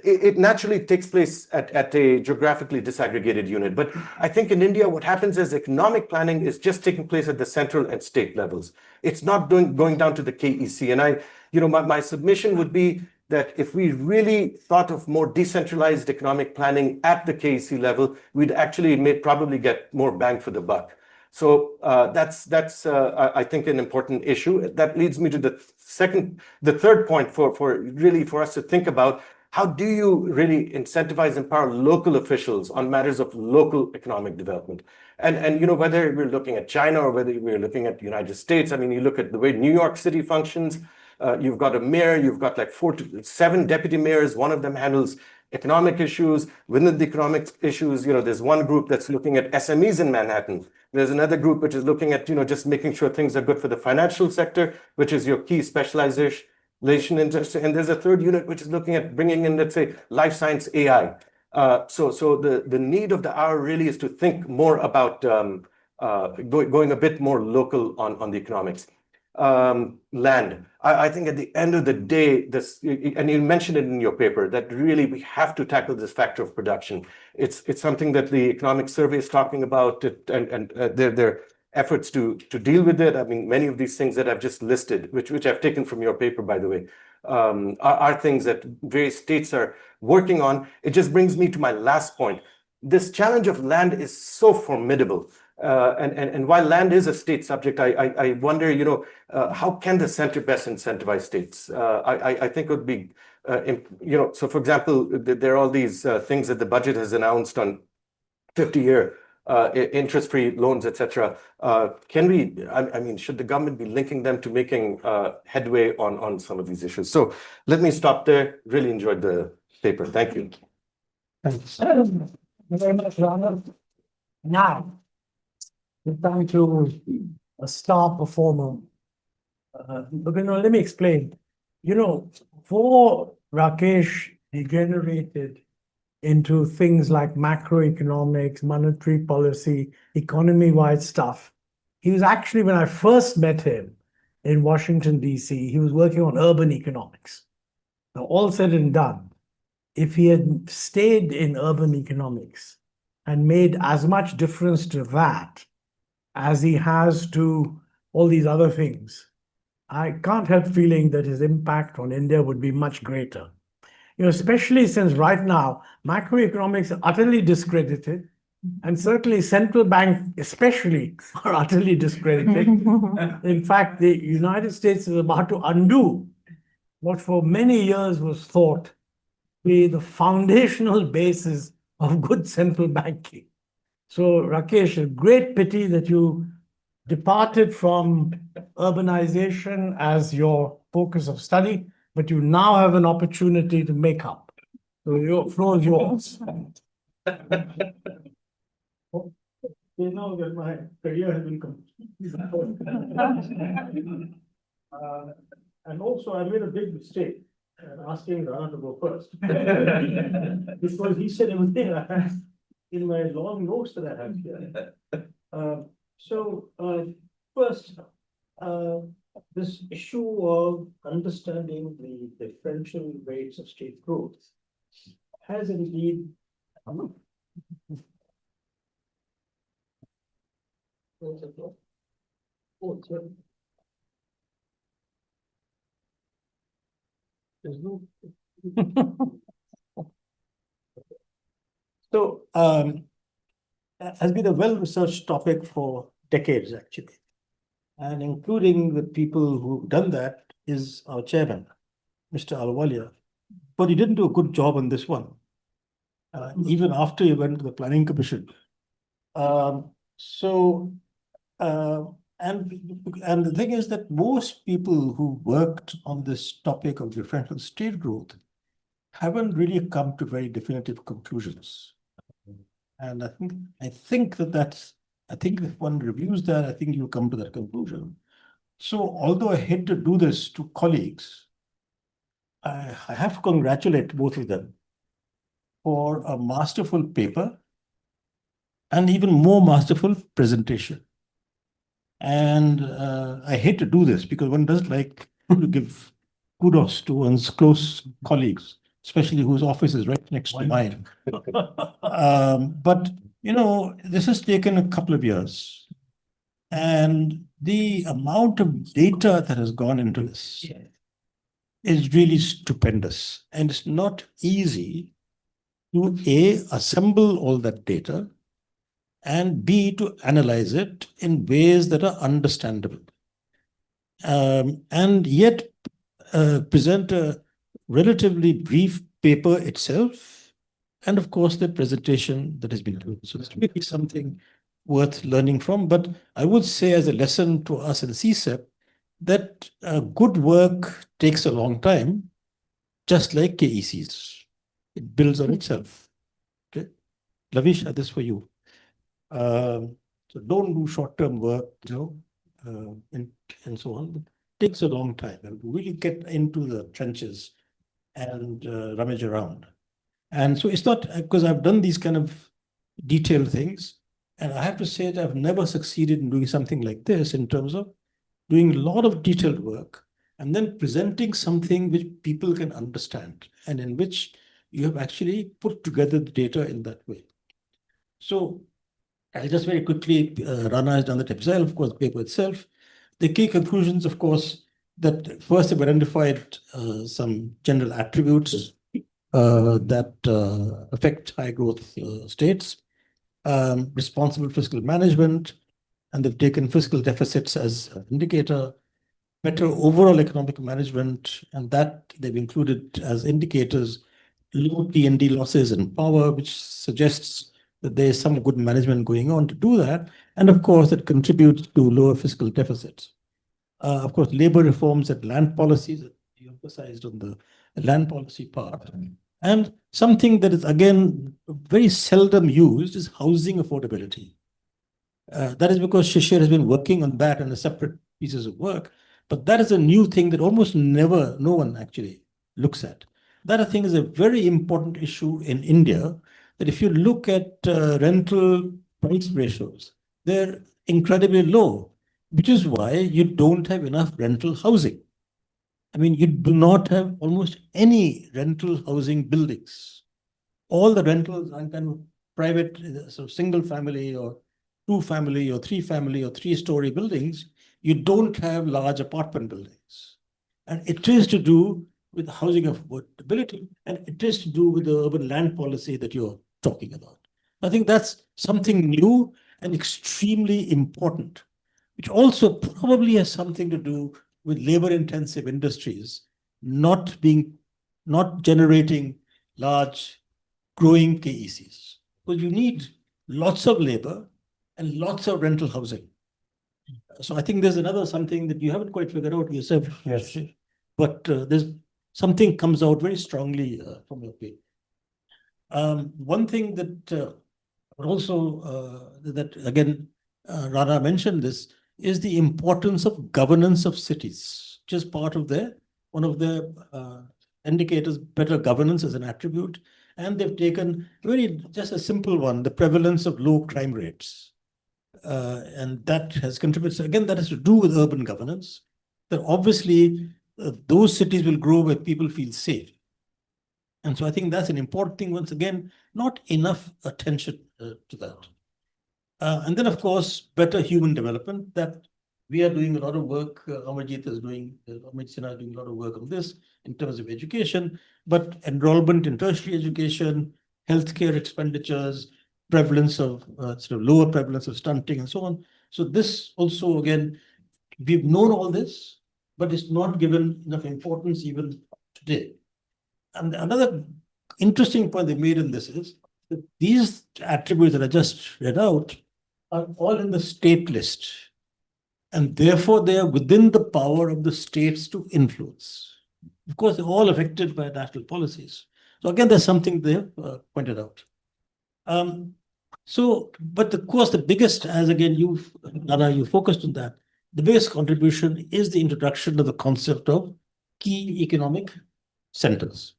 it naturally takes place at a geographically disaggregated unit. But I think in India, what happens is economic planning is just taking place at the central and state levels. It's not going down to the KEC. And my submission would be that if we really thought of more decentralized economic planning at the KEC level, we'd actually probably get more bang for the buck. So that's I think an important issue. That leads me to the third point for us to think about. How do you really incentivize, empower local officials on matters of local economic development? And whether we're looking at China or whether we're looking at the United States, I mean, you look at the way New York City functions. You've got a mayor, you've got like 4 to 7 deputy mayors. One of them handles economic issues. Within the economic issues, there's one group that's looking at SMEs in Manhattan. There's another group which is looking at, just making sure things are good for the financial sector, which is your key specialization interest. And there's a third unit which is looking at bringing in, let's say, life science AI. So the need of the hour really is to think more about going a bit more local on the economics. Land. I think at the end of the day, this, and you mentioned it in your paper, that really we have to tackle this factor of production. It's something that the economic survey is talking about, and their efforts to deal with it. I mean, many of these things that I've just listed, which I've taken from your paper, by the way, are things that various states are working on. It just brings me to my last point. This challenge of land is so formidable. And while land is a state subject, I wonder, how can the center best incentivize states? I think it would be, so for example, there are all these things that the budget has announced on 50-year interest-free loans, etc. Can we, I mean, should the government be linking them to making headway on some of these issues? So let me stop there. Really enjoyed the paper. Thank you. Thanks. Very much, Rana. Now, it's time to a star performer. But let me explain. For Rakesh degenerated into things like macroeconomics, monetary policy, economy-wide stuff. He was actually, when I first met him in Washington, D.C., he was working on urban economics. Now, all said and done, if he had stayed in urban economics and made as much difference to that as he has to all these other things, I can't help feeling that his impact on India would be much greater. Especially since right now, macroeconomics are utterly discredited, and certainly central bank especially are utterly discredited. In fact, the United States is about to undo what for many years was thought to be the foundational basis of good central banking. So Rakesh, a great pity that you departed from urbanization as your focus of study, but you now have an opportunity to make up. So your floor is yours. You know that my career has been complete. And also I made a big mistake asking Rana to go first. Because he said everything I had in my long notes that I have here. First, this issue of understanding the differential rates of state growth has indeed there's no has been a well-researched topic for decades, actually. And including the people who've done that is our chairman, Mr. Ahluwalia. But he didn't do a good job on this one, even after he went to the Planning Commission. And the thing is that most people who worked on this topic of differential state growth haven't really come to very definitive conclusions. And I think if one reviews that, I think you'll come to that conclusion. So although I hate to do this to colleagues, I have to congratulate both of them for a masterful paper and even more masterful presentation. And I hate to do this because one doesn't like to give kudos to one's close colleagues, especially whose office is right next to mine. But this has taken a couple of years, and the amount of data that has gone into this is really stupendous. And it's not easy to A, assemble all that data, and B, to analyze it in ways that are understandable. And yet present a relatively brief paper itself, and of course the presentation that has been done. So it's really something worth learning from. But I would say as a lesson to us in CSEP that good work takes a long time, just like KECs. It builds on itself. Okay, Lavish, this is for you. So don't do short-term work, and so on. It takes a long time and really get into the trenches and rummage around. And so it's not because I've done these kind of detailed things. And I have to say that I've never succeeded in doing something like this in terms of doing a lot of detailed work and then presenting something which people can understand and in which you have actually put together the data in that way. So I'll just very quickly, Rana has done that himself, of course, the paper itself. The key conclusions, of course, that first have identified some general attributes that affect high growth states, responsible fiscal management, and they've taken fiscal deficits as an indicator, better overall economic management, and that they've included as indicators low T&D losses and power, which suggests that there is some good management going on to do that. And of course, it contributes to lower fiscal deficits. Of course, labor reforms and land policies, you emphasized on the land policy part. And something that is, again, very seldom used is housing affordability. That is because Shishir has been working on that in a separate pieces of work. But that is a new thing that almost never, no one actually looks at. That, I think, is a very important issue in India, that if you look at rental price ratios, they're incredibly low, which is why you don't have enough rental housing. I mean, you do not have almost any rental housing buildings. All the rentals are kind of private, so single family or two family or three-story buildings. You don't have large apartment buildings. And it is to do with housing affordability, and it is to do with the urban land policy that you're talking about. I think that's something new and extremely important, which also probably has something to do with labor-intensive industries not generating large growing KECs. Because you need lots of labor and lots of rental housing. So I think there's another something that you haven't quite figured out yourself. Yes. But there's something comes out very strongly from your paper. One thing that also that again Rana mentioned this is the importance of governance of cities, which is part of one of their indicators, better governance as an attribute. And they've taken just a simple one, the prevalence of low crime rates. And that has contributed. So again, that has to do with urban governance. That obviously those cities will grow where people feel safe. And so I think that's an important thing. Once again, not enough attention to that. And then, of course, better human development. That we are doing a lot of work. Amarjit is doing, Amit Sinha is doing a lot of work on this in terms of education, but enrollment in tertiary education, healthcare expenditures, prevalence of sort of lower prevalence of stunting and so on. So this also, again, we've known all this, but it's not given enough importance even today. And another interesting point they made in this is that these attributes that I just read out are all in the state list. And therefore, they are within the power of the states to influence. Of course, they're all affected by national policies. So again, there's something they have pointed out. But of course, the biggest, as again, Rana, you focused on that, the biggest contribution is the introduction of the concept of key economic centers.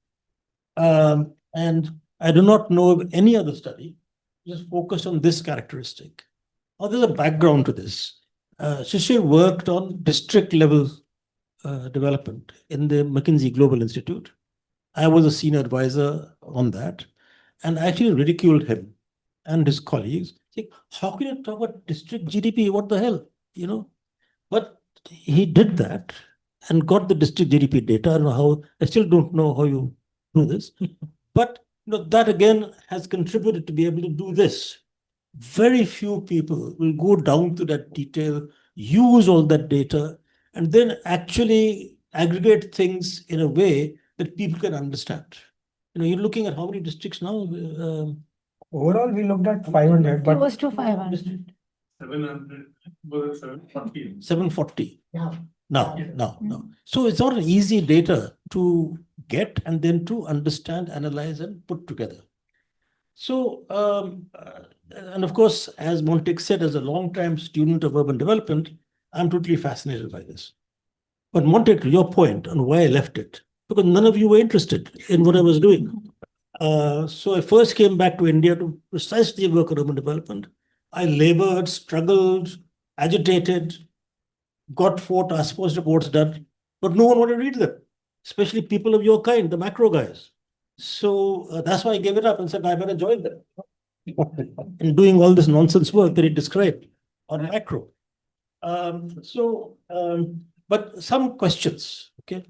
And I do not know of any other study just focused on this characteristic. Now, there's a background to this. Shishir worked on district level development in the McKinsey Global Institute. I was a senior advisor on that, and I actually ridiculed him and his colleagues, saying, how can you talk about district GDP? What the hell? You know? But he did that and got the district GDP data. I don't know how, I still don't know how you do this. But that again has contributed to be able to do this. Very few people will go down to that detail, use all that data, and then actually aggregate things in a way that people can understand. You're looking at how many districts now? Overall, we looked at 500, but Close to 500. 700, 740. 740. Yeah. Now. So it's not an easy data to get and then to understand, analyze, and put together. So, and of course, as Montek said, as a long-time student of urban development, I'm totally fascinated by this. But Montek, to your point on why I left it, because none of you were interested in what I was doing. So I first came back to India to precisely work on urban development. I labored, struggled, agitated, got 4 task force reports done, but no one wanted to read them, especially people of your kind, the macro guys. So that's why I gave it up and said, I better join them in doing all this nonsense work that he described on macro. But some questions, okay?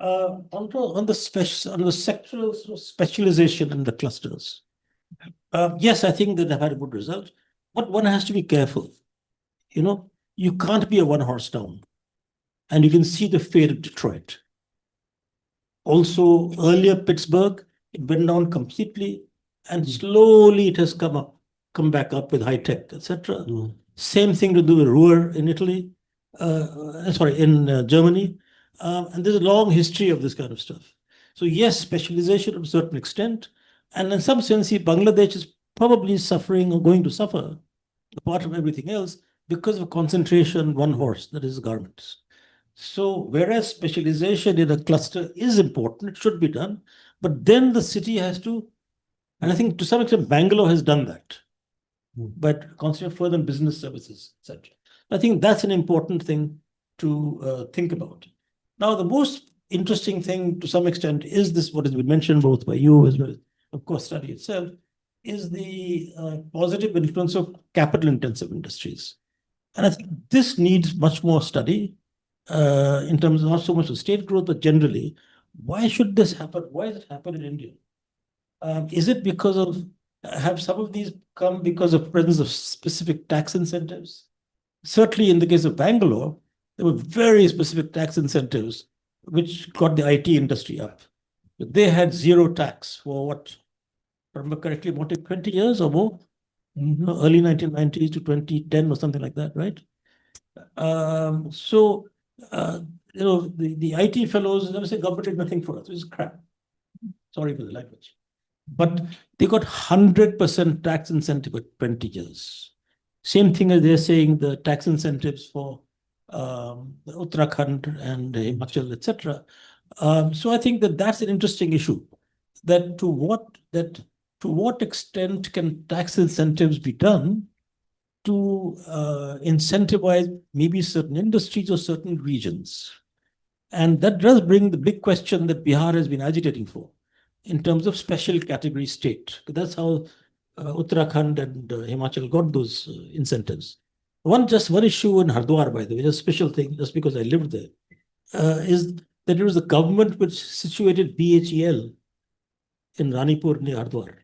On the sectoral specialization in the clusters. Yes, I think that they've had a good result, but one has to be careful. You know, you can't be a one-horse town. And you can see the fate of Detroit. Also, earlier Pittsburgh, it went down completely, and slowly it has come back up with high tech, etc. Same thing to do with Ruhr in Italy, in Germany. And there's a long history of this kind of stuff. So yes, specialization to a certain extent. And in some sense, Bangladesh is probably suffering or going to suffer, apart from everything else, because of concentration, one horse, that is garments. So whereas specialization in a cluster is important, it should be done, but then the city has to, and I think to some extent Bangalore has done that, but concentrate further on business services, etc. I think that's an important thing to think about. Now, the most interesting thing to some extent is this, what has been mentioned both by you as well as, of course, study itself, is the positive influence of capital-intensive industries. And I think this needs much more study in terms of not so much of state growth, but generally, why should this happen? Why does it happen in India? Is it because of, have some of these come because of presence of specific tax incentives? Certainly in the case of Bangalore, there were very specific tax incentives which got the IT industry up. But they had zero tax for what, if I remember correctly, what, 20 years or more? Early 1990s to 2010 or something like that, right? The IT fellows never say government did nothing for us. It was crap. Sorry for the language. But they got 100% tax incentive for 20 years. Same thing as they're saying the tax incentives for Uttarakhand and Himachal, etc. So I think that that's an interesting issue. That to what extent can tax incentives be done to incentivize maybe certain industries or certain regions? And that does bring the big question that Bihar has been agitating for in terms of special category state. That's how Uttarakhand and Himachal got those incentives. One issue in Hardwar, by the way, a special thing, just because I lived there, is that it was the government which situated BHEL in Ranipur near Hardwar.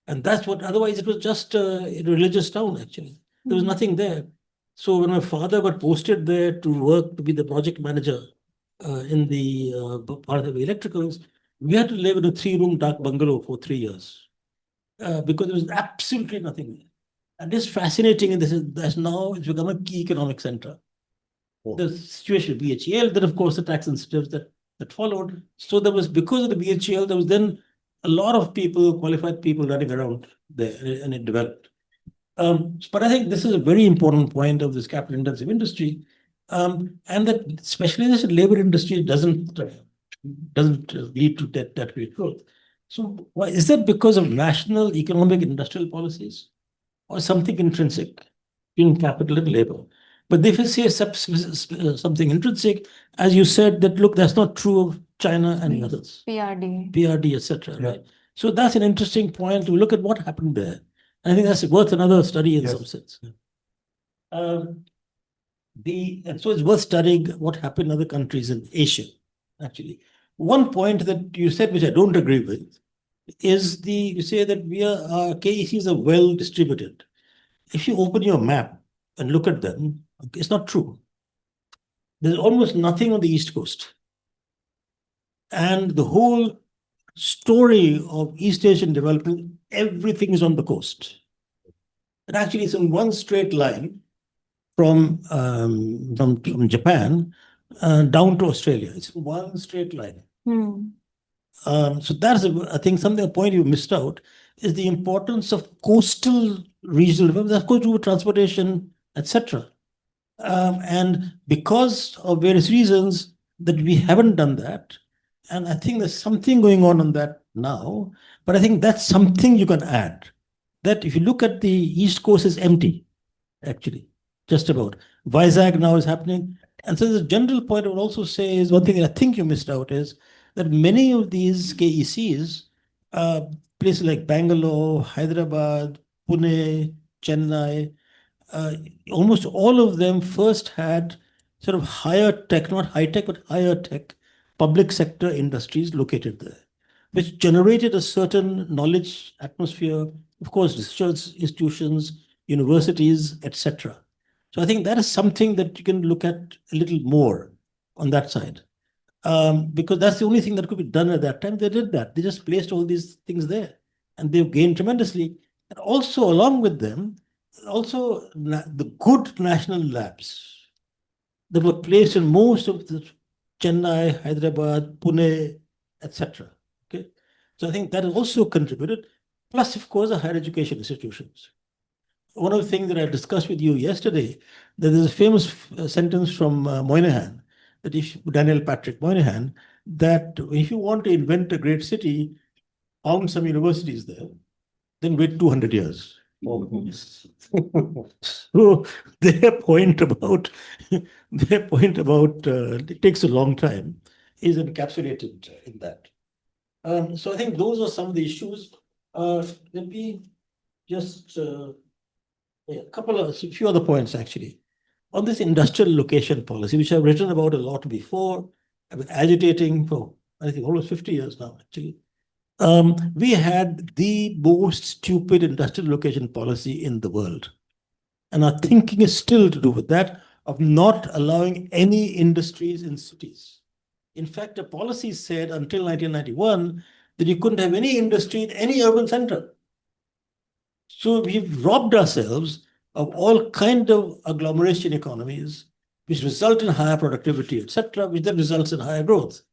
And that's what, otherwise it was just a religious town, actually. There was nothing there. So when my father got posted there to work to be the project manager in the part of the electricals, we had to live in a 3-room dark bungalow for 3 years because there was absolutely nothing there. And this is fascinating, and that's now it's become a key economic center. The situation of BHEL, then of course the tax incentives that followed. So there was, because of the BHEL, there was then a lot of people, qualified people running around there, and it developed. But I think this is a very important point of this capital-intensive industry, and that specialization labor industry doesn't lead to that rate growth. So why is that? Because of national economic industrial policies, or something intrinsic in capital and labor? But if you say something intrinsic, as you said, that look, that's not true of China and others. PRD, etc. Right? So that's an interesting point to look at what happened there. I think that's worth another study in some sense. And so it's worth studying what happened in other countries in Asia, actually. One point that you said, which I don't agree with, is you say that our KECs are well distributed. If you open your map and look at them, it's not true. There's almost nothing on the East Coast. And the whole story of East Asian development, everything is on the coast. And actually, it's in one straight line from Japan down to Australia. It's one straight line. So that's, I think, a point you missed out is the importance of coastal regional development. Of course, to transportation, etc. And because of various reasons that we haven't done that, and I think there's something going on that now, but I think that's something you can add. that if you look at the East Coast is empty, actually, just about. Vizag now is happening. And so the general point I would also say is one thing that I think you missed out is that many of these KECs, places like Bangalore, Hyderabad, Pune, Chennai, almost all of them first had sort of higher tech, not high tech, but higher tech public sector industries located there, which generated a certain knowledge atmosphere, of course, research institutions, universities, etc. So I think that is something that you can look at a little more on that side. Because that's the only thing that could be done at that time. They did that. They just placed all these things there and they've gained tremendously. And also along with them, also the good national labs that were placed in most of the Chennai, Hyderabad, Pune, etc. Okay, so I think that has also contributed. Plus, of course, the higher education institutions. One of the things that I discussed with you yesterday, that there's a famous sentence from Moynihan, that if Daniel Patrick Moynihan, that if you want to invent a great city, found some universities there, then wait 200 years. So their point about it takes a long time is encapsulated in that. So I think those are some of the issues. Let me just a few other points actually on this industrial location policy, which I've written about a lot before. I've been agitating for I think almost 50 years now actually. We had the most stupid industrial location policy in the world. And our thinking is still to do with that, of not allowing any industries in cities. In fact, the policy said until 1991 that you couldn't have any industry in any urban center. So we've robbed ourselves of all kind of agglomeration economies, which result in higher productivity, etc., which then results in higher growth.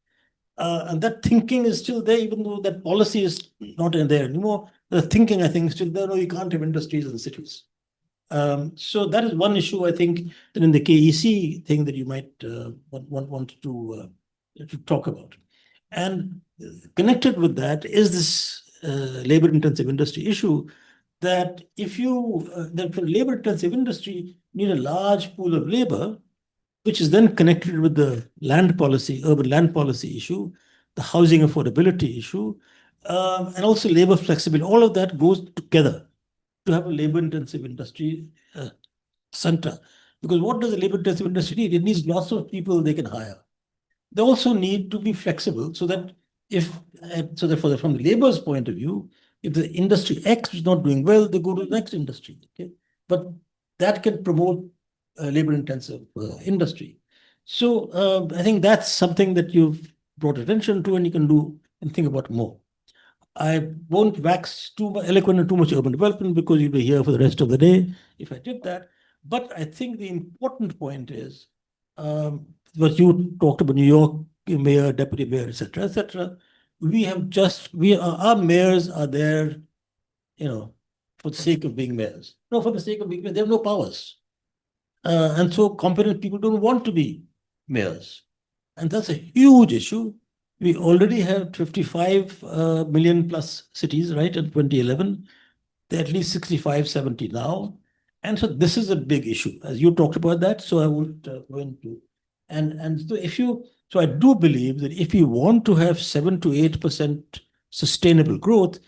And that thinking is still there, even though that policy is not in there anymore. The thinking, I think, is still there. No, you can't have industries in cities. So that is one issue, I think, that in the KEC thing that you might want to talk about. And connected with that is this labor-intensive industry issue, that if you, that for labor-intensive industry, you need a large pool of labor, which is then connected with the land policy, urban land policy issue, the housing affordability issue, and also labor flexibility. All of that goes together to have a labor-intensive industry center. Because what does a labor-intensive industry need? It needs lots of people they can hire. They also need to be flexible so that from the labor's point of view, if the industry X is not doing well, they go to the next industry. Okay, but that can promote labor-intensive industry. So I think that's something that you've brought attention to, and you can do and think about more. I won't wax too eloquent and too much urban development because you'll be here for the rest of the day if I did that. But I think the important point is what you talked about, New York mayor, deputy mayor, etc., etc. Our mayors are there, for the sake of being mayors. No, for the sake of being mayors, they have no powers. And so competent people don't want to be mayors. And that's a huge issue. We already have 55 million plus cities, right, in 2011. There are at least 65, 70 now. And so this is a big issue, as you talked about that, so I won't go into. And so I do believe that if you want to have 7 to 8% sustainable growth,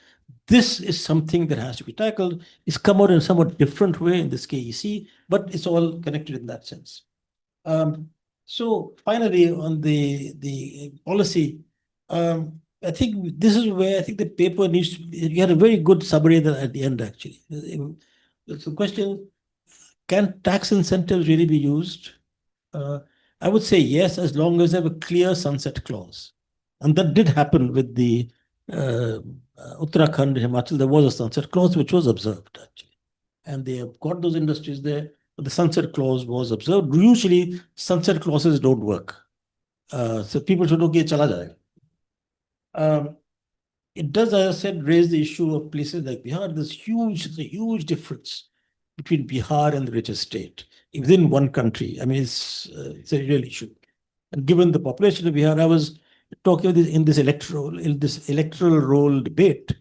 this is something that has to be tackled. It's come out in a somewhat different way in this KEC, but it's all connected in that sense. So finally, on the policy, I think this is where I think the paper needs to be, you had a very good summary at the end, actually. The question, can tax incentives really be used? I would say yes, as long as they have a clear sunset clause. And that did happen with the Uttarakhand, Himachal. There was a sunset clause which was observed, actually. And they have got those industries there, but the sunset clause was observed. Usually, sunset clauses don't work. So people should, okay, chala jayega. It does, as I said, raise the issue of places like Bihar. There's a huge difference between Bihar and the richest state within one country. I mean, it's a real issue. And given the population of Bihar, I was talking about this in this electoral roll debate.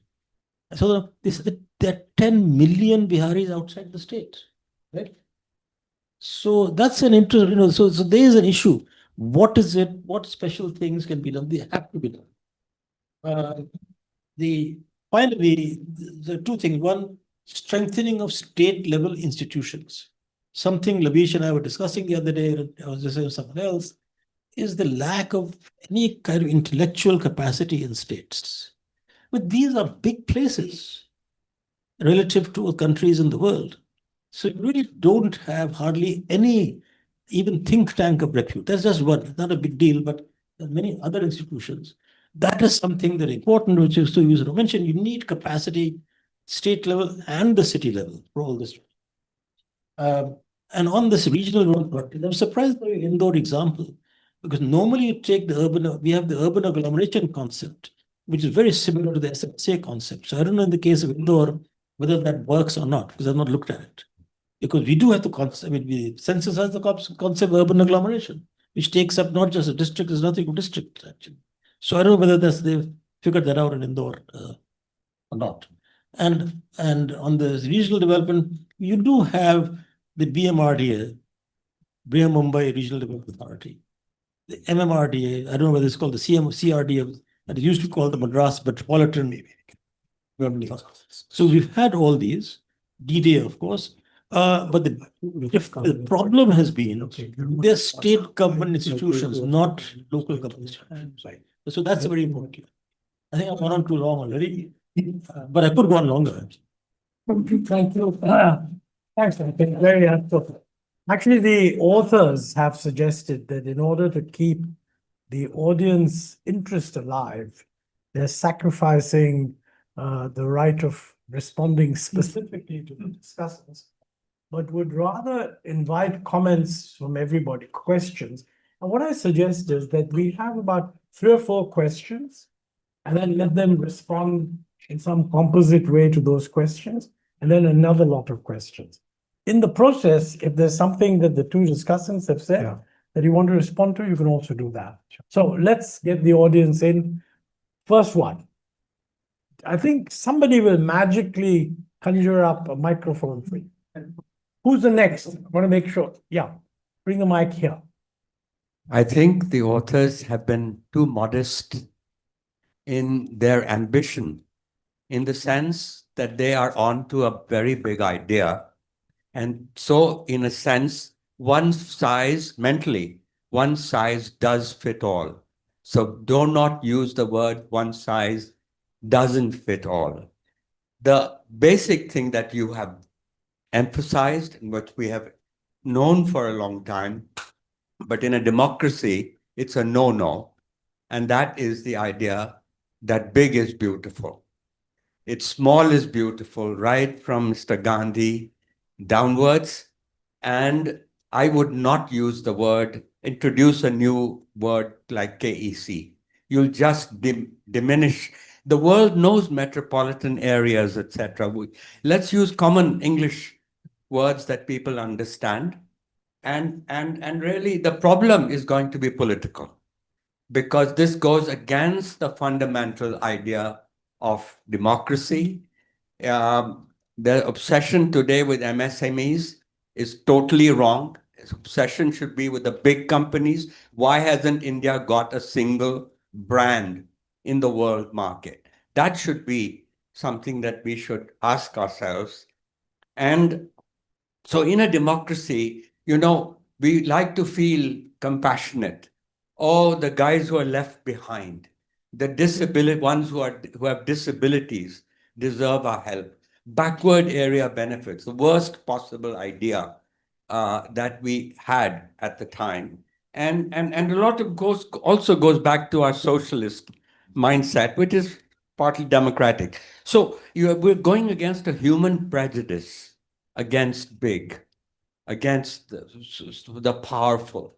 So the there are 10 million Biharis outside the state, right? So that's an interest, so there is an issue. What is it? What special things can be done? They have to be done. Finally, the two things. One, strengthening of state level institutions. Something Labish and I were discussing the other day, I was just saying someone else, is the lack of any kind of intellectual capacity in states. But these are big places relative to countries in the world. So you really don't have hardly any even think tank of repute. That's just one, it's not a big deal, but there are many other institutions. That is something that is important, which is to use to mention. You need capacity, state level and the city level for all this. And on this regional road project, I'm surprised by your Indore example, because normally you take the urban, we have the urban agglomeration concept, which is very similar to the SSA concept. So I don't know in the case of Indore whether that works or not, because I've not looked at it. Because we do have the concept, the census has the concept of urban agglomeration, which takes up not just a district, there's nothing of district actually. So I don't know whether they've figured that out in Indore or not. And on the regional development, you do have the BMRDA, Briha Mumbai Regional Development Authority, the MMRDA, I don't know whether it's called the CRDA, that it used to call the Madras Metropolitan. So we've had all these, DDA, of course, but the problem has been they're state government institutions, not local government institutions. So that's very important. I think I've gone on too long already, but I could go on longer. Thank you. Thanks, Rakesh. Very helpful. Actually, the authors have suggested that in order to keep the audience interest alive, they're sacrificing the right of responding specifically to the discussants, but would rather invite comments from everybody, questions. And what I suggest is that we have about 3 or 4 questions, and then let them respond in some composite way to those questions, and then another lot of questions. In the process, if there's something that the 2 discussants have said that you want to respond to, you can also do that. So let's get the audience in. First one. I think somebody will magically conjure up a microphone for you. Who's the next? I want to make sure. Yeah, bring the mic here. I think the authors have been too modest in their ambition, in the sense that they are on to a very big idea. And so, in a sense, one size does fit all. So do not use the word one size doesn't fit all. The basic thing that you have emphasized, and what we have known for a long time, but in a democracy, it's a no-no. And that is the idea that big is beautiful. It's small is beautiful, right from Mr. Gandhi downwards. And I would not use the word, introduce a new word like KEC. You'll just diminish. The world knows metropolitan areas, etc. Let's use common English words that people understand. And really the problem is going to be political, because this goes against the fundamental idea of democracy. The obsession today with MSMEs is totally wrong. Its obsession should be with the big companies. Why hasn't India got a single brand in the world market? That should be something that we should ask ourselves. And so in a democracy, we like to feel compassionate. Oh, the guys who are left behind, the ones who have disabilities deserve our help. Backward area benefits, the worst possible idea that we had at the time. And a lot of also goes back to our socialist mindset, which is partly democratic. So we're going against a human prejudice against big, against the powerful.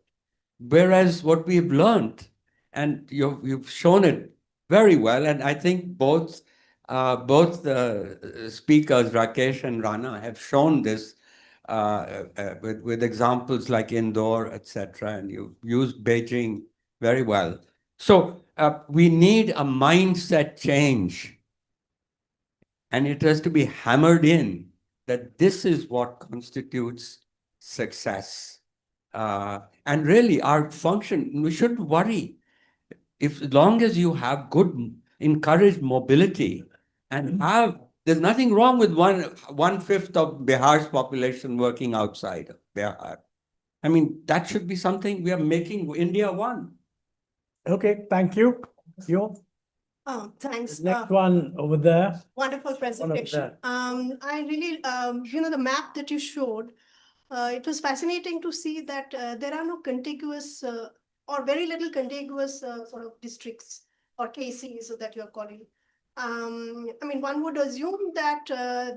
Whereas what we've learned, and you've shown it very well, and I think both the speakers, Rakesh and Rana, have shown this with examples like Indore, etc. And you used Beijing very well. So we need a mindset change And it has to be hammered in that this is what constitutes success. And really, our function, we shouldn't worry. If as long as you have good, encourage mobility and there's nothing wrong with one-fifth of Bihar's population working outside of Bihar. I mean, that should be something we are making India one. Okay, thank you. You, Oh, thanks. next one over there. Wonderful presentation. there. I really, the map that you showed, it was fascinating to see that there are no contiguous or very little contiguous sort of districts or KCs that you're calling. I mean, one would assume that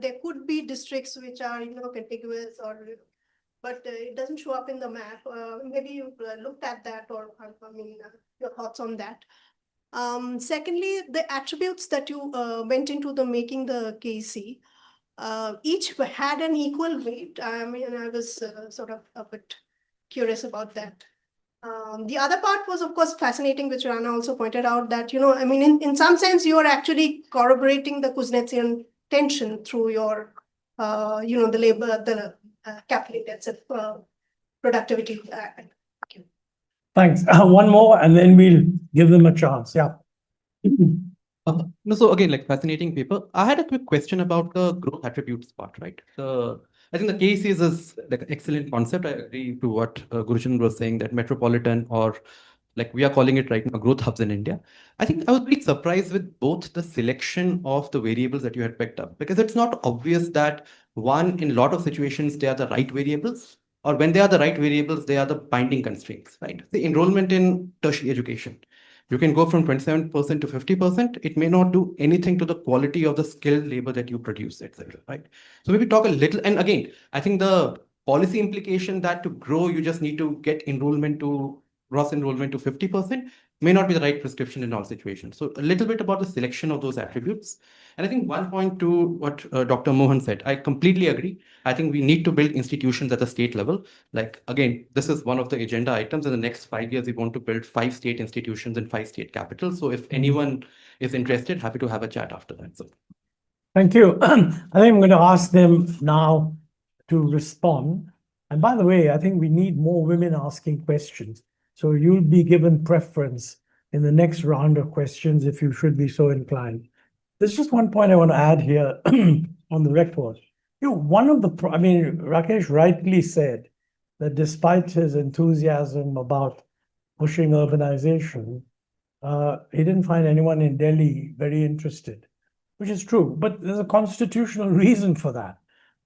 there could be districts which are, contiguous but it doesn't show up in the map. Maybe you've looked at that or, your thoughts on that. Secondly, the attributes that you went into the making the KC, each had an equal weight. I mean, I was sort of a bit curious about that. The other part was, of course, fascinating, which Rana also pointed out that, I mean, in some sense, you are actually corroborating the Kuznets tension through your, the labor, the calculated productivity. Thanks. One more and then we'll give them a chance. Yeah. No, so again, like fascinating paper. I had a quick question about the growth attributes part, right? I think the case is like an excellent concept. I agree to what Guruchandra was saying, that metropolitan, or like we are calling it right now, growth hubs in India. I think I was very surprised with both the selection of the variables that you had picked up, because it's not obvious that one, in a lot of situations, they are the right variables, or when they are the right variables, they are the binding constraints, right? The enrollment in tertiary education. You can go from 27% to 50%. It may not do anything to the quality of the skilled labor that you produce, etc. Right? So maybe talk a little. And again, I think the policy implication that to grow, you just need to get gross enrollment to 50% may not be the right prescription in all situations. So a little bit about the selection of those attributes. And I think one point to what Dr. Mohan said, I completely agree. I think we need to build institutions at the state level. Like, again, this is one of the agenda items. In the next 5 years, we want to build 5 state institutions in 5 state capitals. So if anyone is interested, happy to have a chat after that. So Thank you. I think I'm going to ask them now to respond. And by the way, I think we need more women asking questions. So you'll be given preference in the next round of questions if you should be so inclined. There's just one point I want to add here on the record. Rakesh rightly said that despite his enthusiasm about pushing urbanization, he didn't find anyone in Delhi very interested, which is true. But there's a constitutional reason for that.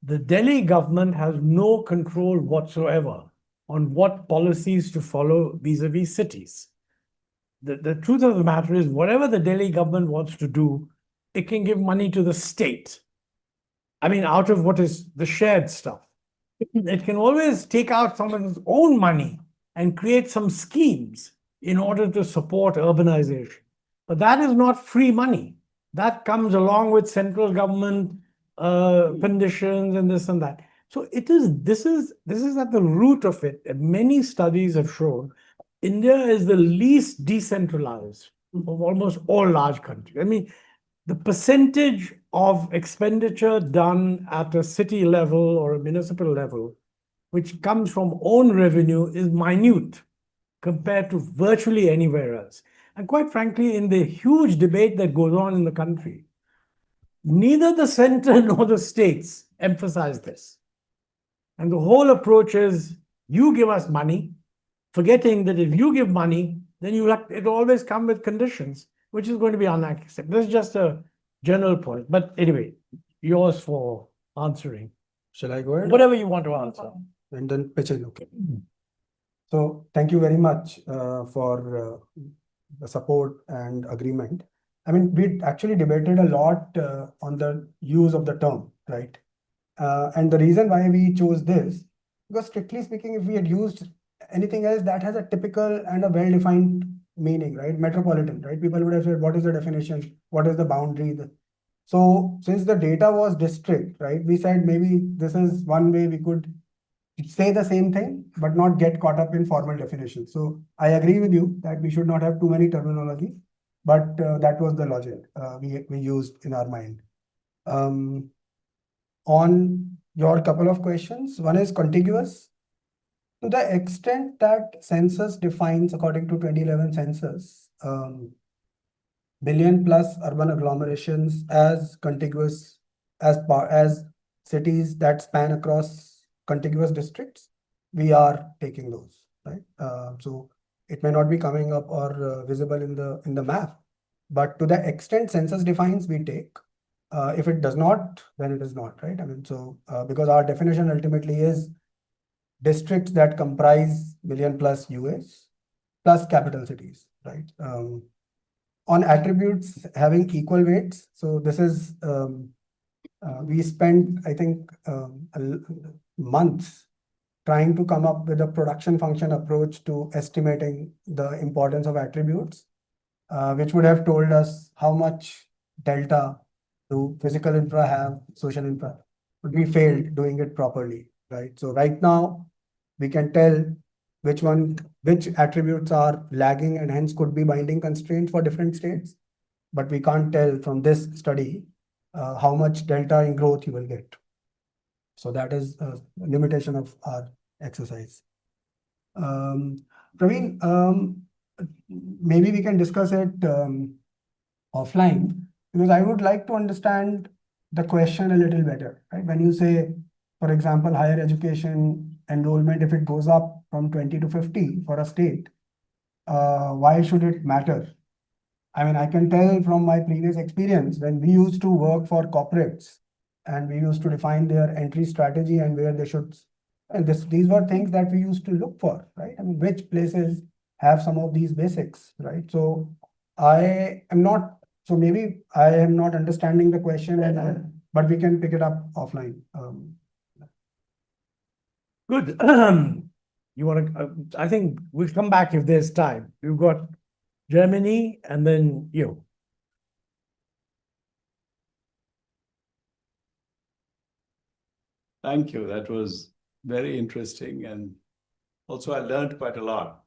The Delhi government has no control whatsoever on what policies to follow vis-a-vis cities. The truth of the matter is, whatever the Delhi government wants to do, it can give money to the state. I mean, out of what is the shared stuff. It can always take out some of its own money and create some schemes in order to support urbanization. But that is not free money. That comes along with central government conditions and this and that. So this is at the root of it. And many studies have shown India is the least decentralized of almost all large countries. I mean, the percentage of expenditure done at a city level or a municipal level, which comes from own revenue, is minute compared to virtually anywhere else. And quite frankly, in the huge debate that goes on in the country, neither the center nor the states emphasize this. And the whole approach is, you give us money, forgetting that if you give money, then it always come with conditions, which is going to be unacceptable. This is just a general point. But anyway, yours for answering. Shall I go ahead? Whatever you want to answer. And then pitch it. Okay. So thank you very much for the support and agreement. I mean, we actually debated a lot on the use of the term, right? And the reason why we chose this, because strictly speaking, if we had used anything else that has a typical and a well-defined meaning, right? Metropolitan, right? People would have said, what is the definition? What is the boundary? So since the data was district, right? We said maybe this is one way we could say the same thing, but not get caught up in formal definitions. So I agree with you that we should not have too many terminology, but that was the logic we used in our mind. On your couple of questions, one is contiguous. To the extent that census defines, according to 2011 census, billion plus urban agglomerations as contiguous as cities that span across contiguous districts, we are taking those, right? So it may not be coming up or visible in the map, but to the extent census defines, we take. If it does not, then it is not, right? I mean, so because our definition ultimately is districts that comprise million plus UAs plus capital cities, right? On attributes having equal weights, so this is we spent, I think, months trying to come up with a production function approach to estimating the importance of attributes, which would have told us how much delta do physical infra have, social infra. But we failed doing it properly, right? So right now, we can tell which attributes are lagging and hence could be binding constraints for different states. But we can't tell from this study how much delta in growth you will get. So that is a limitation of our exercise. Praveen, maybe we can discuss it offline, because I would like to understand the question a little better, right? When you say, for example, higher education enrollment, if it goes up from 20 to 50 for a state, why should it matter? I mean, I can tell from my previous experience when we used to work for corporates and we used to define their entry strategy and where they should, and these were things that we used to look for, right? I mean, which places have some of these basics, right? So so maybe I am not understanding the question, but we can pick it up offline. Good. You want to, I think we'll come back if there's time. We've got Germany and then you. Thank you. That was very interesting. And also I learned quite a lot.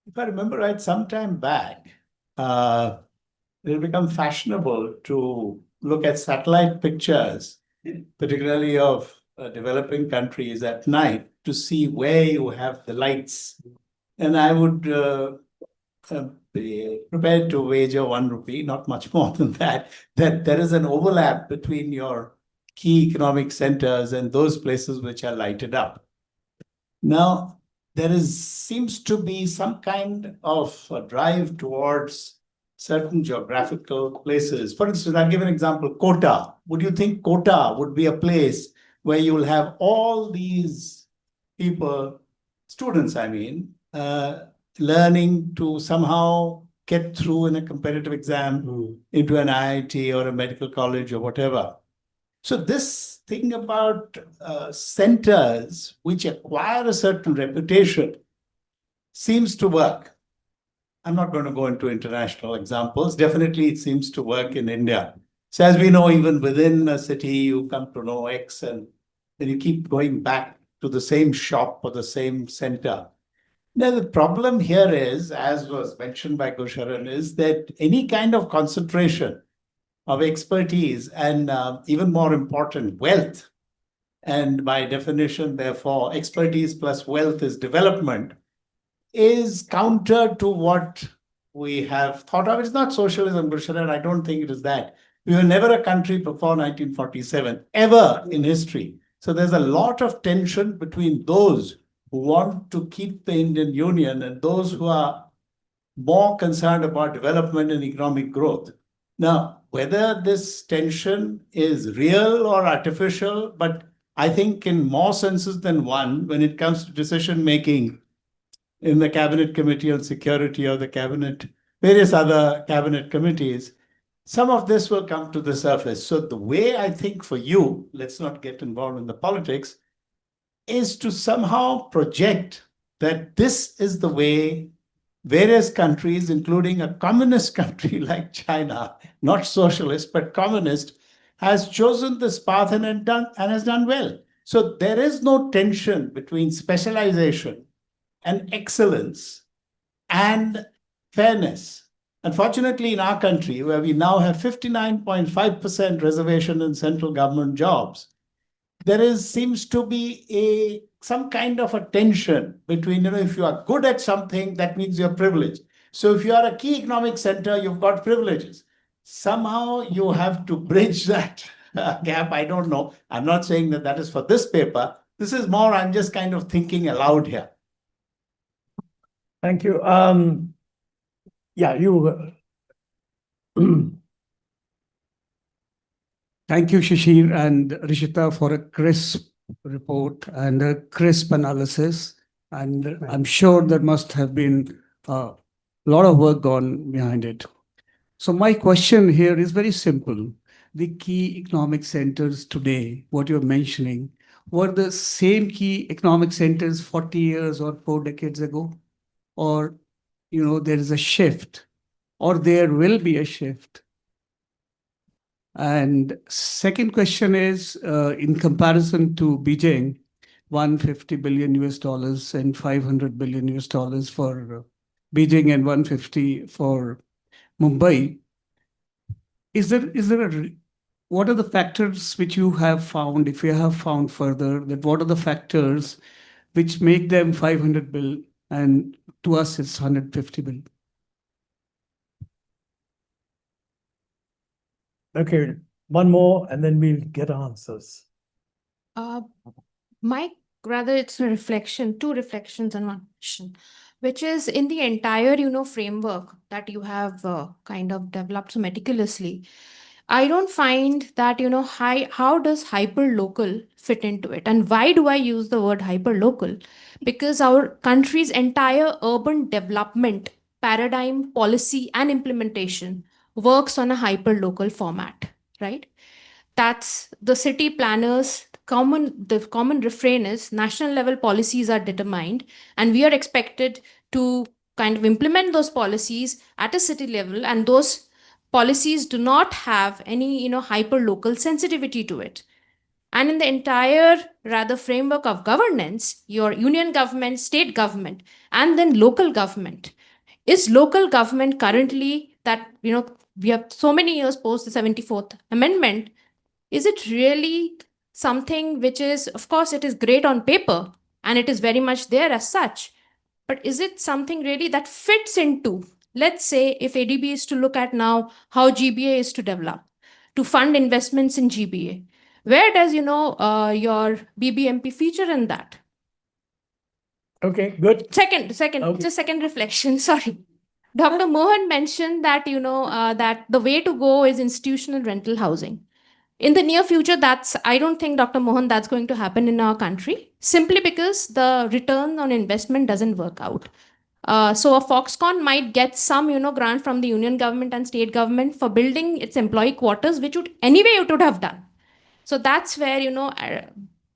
If I remember right, some time back, it'll become fashionable to look at satellite pictures, particularly of developing countries at night, to see where you have the lights. And I would be prepared to wager 1 rupee, not much more than that there is an overlap between your key economic centers and those places which are lighted up. Now, there seems to be some kind of a drive towards certain geographical places. For instance, I'll give an example, Kota. Would you think Kota would be a place where you will have all these people, students, I mean, learning to somehow get through in a competitive exam into an IIT or a medical college or whatever? So this thing about centers which acquire a certain reputation seems to work. I'm not going to go into international examples. Definitely, it seems to work in India. So as we know, even within a city, you come to know X and then you keep going back to the same shop or the same center. Now, the problem here is, as was mentioned by Gusharan, is that any kind of concentration of expertise and even more important, wealth, and by definition, therefore, expertise plus wealth is development, is counter to what we have thought of. It's not socialism, Gusharan. I don't think it is that. We were never a country before 1947, ever in history. So there's a lot of tension between those who want to keep the Indian Union and those who are more concerned about development and economic growth. Now, whether this tension is real or artificial, but I think in more senses than one, when it comes to decision making in the Cabinet Committee on Security or the Cabinet, various other Cabinet committees, some of this will come to the surface. So the way I think for you, let's not get involved in the politics, is to somehow project that this is the way various countries, including a communist country like China, not socialist, but communist, has chosen this path and has done well. So there is no tension between specialization and excellence and fairness. Unfortunately, in our country, where we now have 59.5% reservation in central government jobs, there seems to be some kind of a tension between, if you are good at something, that means you're privileged. So if you are a key economic center, you've got privileges. Somehow you have to bridge that gap. I don't know. I'm not saying that that is for this paper. This is more, I'm just kind of thinking aloud here. Thank you. Yeah, you. Thank you, Shishir and Rishita, for a crisp report and a crisp analysis. And I'm sure there must have been a lot of work gone behind it. So my question here is very simple. The key economic centers today, what you're mentioning, were the same key economic centers 40 years or 4 decades ago? Or, there is a shift, or there will be a shift? And second question is, in comparison to Beijing, 150 billion US dollars and 500 billion US dollars for Beijing and 150 for Mumbai. What are the factors which you have found, if you have found further, that what are the factors which make them 500 bill and to us it's 150 bill? Okay, one more and then we'll get answers. My rather it's a reflection, two reflections and one question, which is in the entire, framework that you have kind of developed so meticulously. I don't find that, how does hyper-local fit into it? And why do I use the word hyper-local? Because our country's entire urban development paradigm, policy, and implementation works on a hyper-local format, right? That's the city planners. The common refrain is national level policies are determined, and we are expected to kind of implement those policies at a city level, and those policies do not have any hyper local sensitivity to it. And in the entire rather framework of governance, your union government, state government, and then local government, is local government currently that we have so many years post the 74th amendment, is it really something which is, of course it is great on paper and it is very much there as such, but is it something really that fits into, let's say if ADB is to look at now how GBA is to develop, to fund investments in GBA, where does your BBMP feature in that? Okay, good. Second, Okay. just second reflection, sorry. Dr. Mohan mentioned that, that the way to go is institutional rental housing. In the near future, I don't think, Dr. Mohan, that's going to happen in our country, simply because the return on investment doesn't work out. So a Foxconn might get some, grant from the union government and state government for building its employee quarters, which it would have done. So that's where,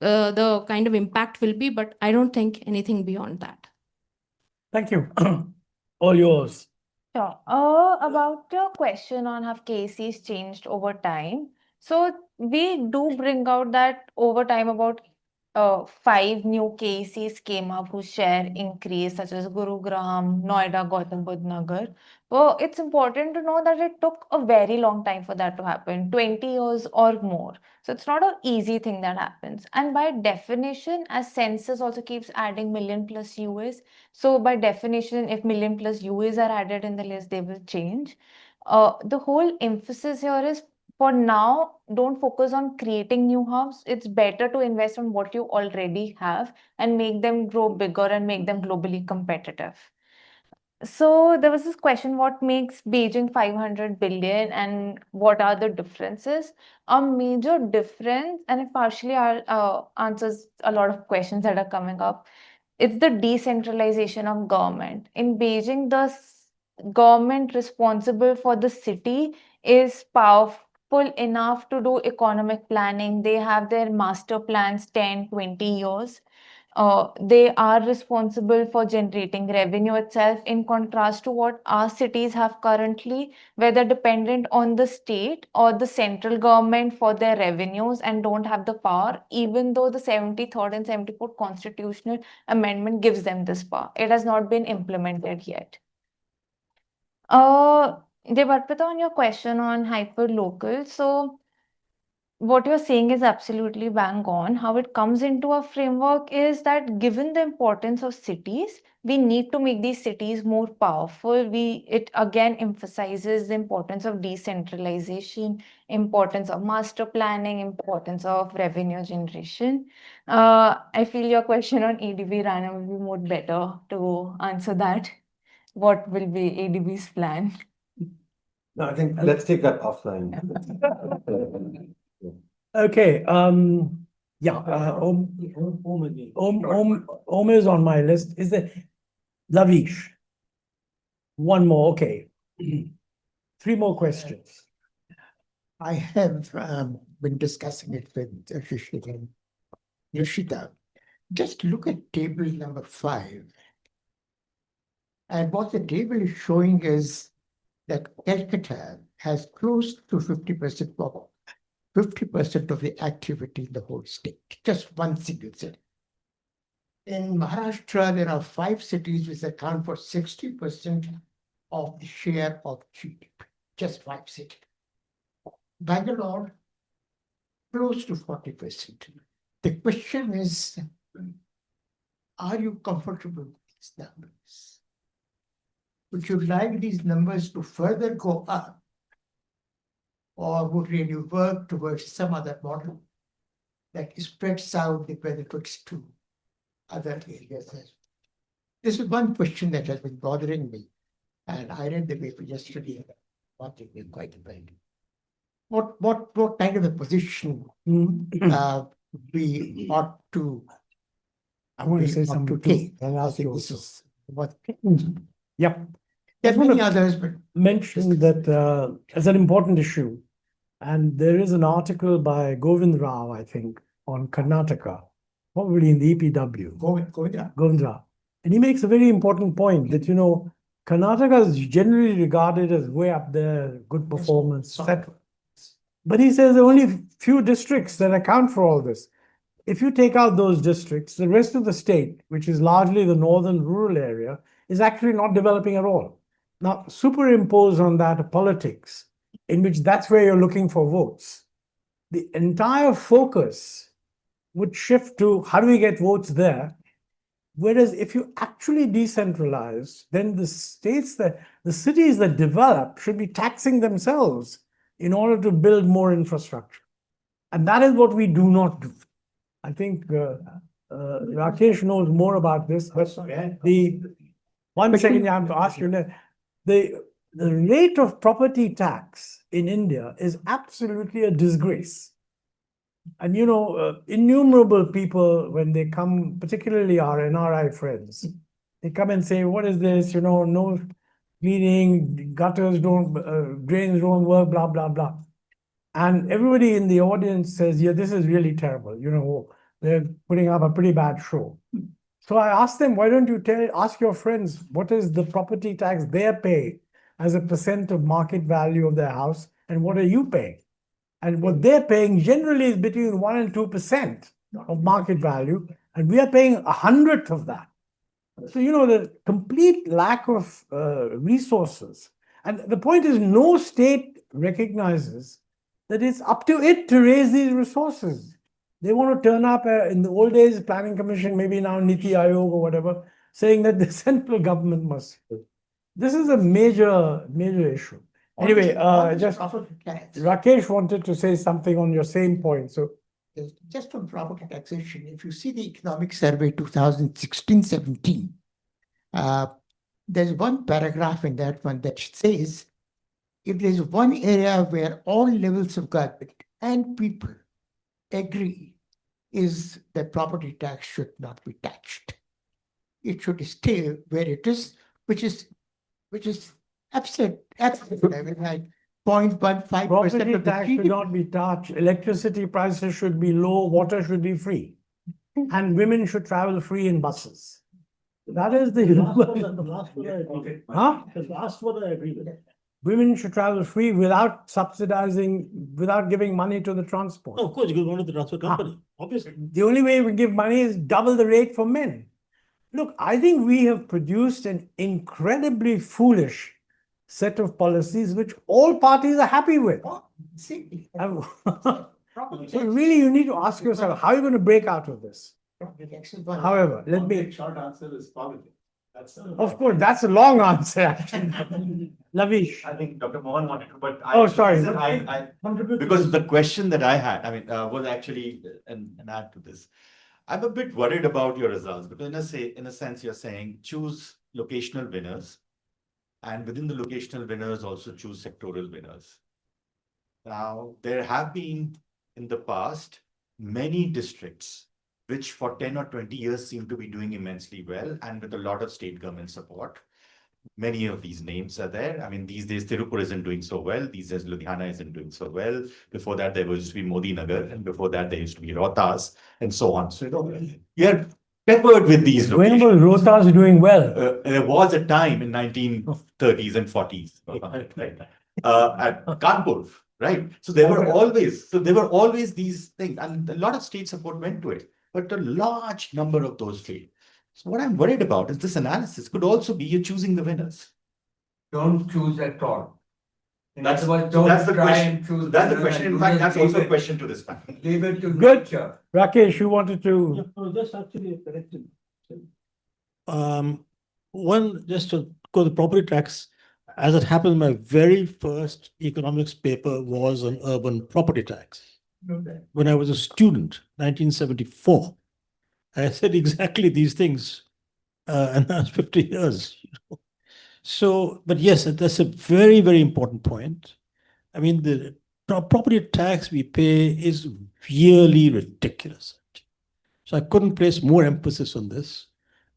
the kind of impact will be, but I don't think anything beyond that. Thank you. All yours. Sure. About your question on have cases changed over time. So we do bring out that over time about 5 new cases came up whose share increased, such as Gurugram, Noida, Gautam Budh Nagar. Well, it's important to know that it took a very long time for that to happen, 20 years or more. So it's not an easy thing that happens. And by definition, as census also keeps adding million plus UAs, so by definition, if million plus UAs are added in the list, they will change. The whole emphasis here is for now, don't focus on creating new hubs. It's better to invest on what you already have and make them grow bigger and make them globally competitive. So there was this question, what makes Beijing 500 billion and what are the differences? A major difference, and it partially answers a lot of questions that are coming up, it's the decentralization of government. In Beijing, the government responsible for the city is powerful enough to do economic planning. They have their master plans 10, 20 years. They are responsible for generating revenue itself, in contrast to what our cities have currently, where they're dependent on the state or the central government for their revenues and don't have the power, even though the 73rd and 74th constitutional amendment gives them this power. It has not been implemented yet. Devarpita, on your question on hyper-local, so what you're saying is absolutely bang on. How it comes into a framework is that given the importance of cities, we need to make these cities more powerful. It again emphasizes the importance of decentralization, importance of master planning, importance of revenue generation. I feel your question on ADB, Rana, will be more better to answer that. What will be ADB's plan? No, I think let's take that offline. Okay, yeah, Om is on my list. Is it Lavish? One more, okay. Three more questions. I have been discussing it with Shishir and Rishita. Just look at table number 5. And what the table is showing is that Calcutta has close to 50% of 50% of the activity in the whole state, just one single city. In Maharashtra, there are 5 cities which account for 60% of the share of GDP, just 5 cities. Bangalore, close to 40%. The question is, are you comfortable with these numbers? Would you like these numbers to further go up? Or would you work towards some other model that spreads out the benefits to other areas? This is one question that has been bothering me. And I read the paper yesterday, wanting me quite a bit. What kind of a position we ought to I want to say something take? too. I'll ask you This also. is what Yep. there are many others, but Mention that as an important issue, and there is an article by Govind Rao, I think, on Karnataka, probably in the EPW. Govind Rao. And he makes a very important point that, Karnataka is generally regarded as way up there, good performance, etc. But he says there are only few districts that account for all this. If you take out those districts, the rest of the state, which is largely the northern rural area, is actually not developing at all. Now, superimpose on that a politics in which that's where you're looking for votes. The entire focus would shift to how do we get votes there? Whereas if you actually decentralize, then the cities that develop should be taxing themselves in order to build more infrastructure. And that is what we do not do. I think Rakesh knows more about this. But one second, I have to ask you, the rate of property tax in India is absolutely a disgrace. And innumerable people, when they come, particularly our NRI friends, they come and say, what is this? No cleaning, gutters don't, drains don't work, blah, blah, blah. And everybody in the audience says, yeah, this is really terrible. They're putting up a pretty bad show. So I asked them, why don't you ask your friends, what is the property tax they're paying as a percent of market value of their house, and what are you paying? And what they're paying generally is between 1% and 2% of market value, and we are paying 100th of that. So, the complete lack of resources. And the point is, no state recognizes that it's up to it to raise these resources. They want to turn up in the old days, Planning Commission, maybe now Niti Aayog or whatever, saying that the central government must. This is a major issue. Anyway, just Rakesh wanted to say something on your same point. So, just on property taxation, if you see the economic survey 2016-17, there's one paragraph in that one that says, if there's one area where all levels of government and people agree, is that property tax should not be touched. It should stay where it is, which is absolute. I mean, like 0.15% property of the tax should GDP. not be touched. Electricity prices should be low. Water should be free. And women should travel free in buses. That is the huh? The last one I agree with. Women should travel free without subsidizing, without giving money to the transport. Of course, you could go to the transport company, obviously. The only way we give money is double the rate for men. Look, I think we have produced an incredibly foolish set of policies which all parties are happy with. See. And- So really, you need to ask yourself, how are you going to break out of this? However, let me, Short answer is politics. That's of course, that's a long answer, actually. Lavish. I think Dr. Mohan wanted to, but Oh, sorry. Because the question that I had, was actually an add to this. I'm a bit worried about your results because in a sense, you're saying choose locational winners, and within the locational winners also choose sectoral winners. Now, there have been in the past many districts which for 10 or 20 years seem to be doing immensely well and with a lot of state government support. Many of these names are there. I mean, these days Tirupur isn't doing so well. These days Ludhiana isn't doing so well. Before that, there used to be Modi Nagar, and before that, there used to be Rohtas, and so on. So, you're peppered with these When locations. was Rohtas doing well? There was a time in 1930s and 40s, right? At Kanpur, right? So there were always these things, and a lot of state support went to it, but a large number of those failed. So what I'm worried about is this analysis could also be you're choosing the winners. Don't choose at all. In That's other words, so don't that's the try question. and choose That's the winners question. and In fact, you that's just also a leave question to this panel. Leave it to Good. nature. Rakesh, you wanted to. No, that's actually a correction. One, just to go to the property tax, as it happened, my very first economics paper was on urban property tax. When I was a student, 1974, I said exactly these things, and that's 50 years. So, but yes, that's a very, very important point. I mean, the property tax we pay is really ridiculous. So I couldn't place more emphasis on this.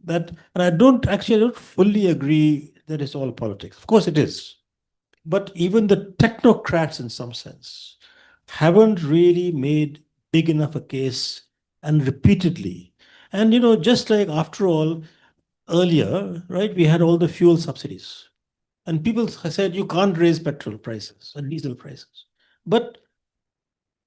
And I don't fully agree that it's all politics. Of course it is. But even the technocrats, in some sense, haven't really made big enough a case, and repeatedly. And, just like after all, earlier, right, we had all the fuel subsidies. And people said you can't raise petrol prices and diesel prices. But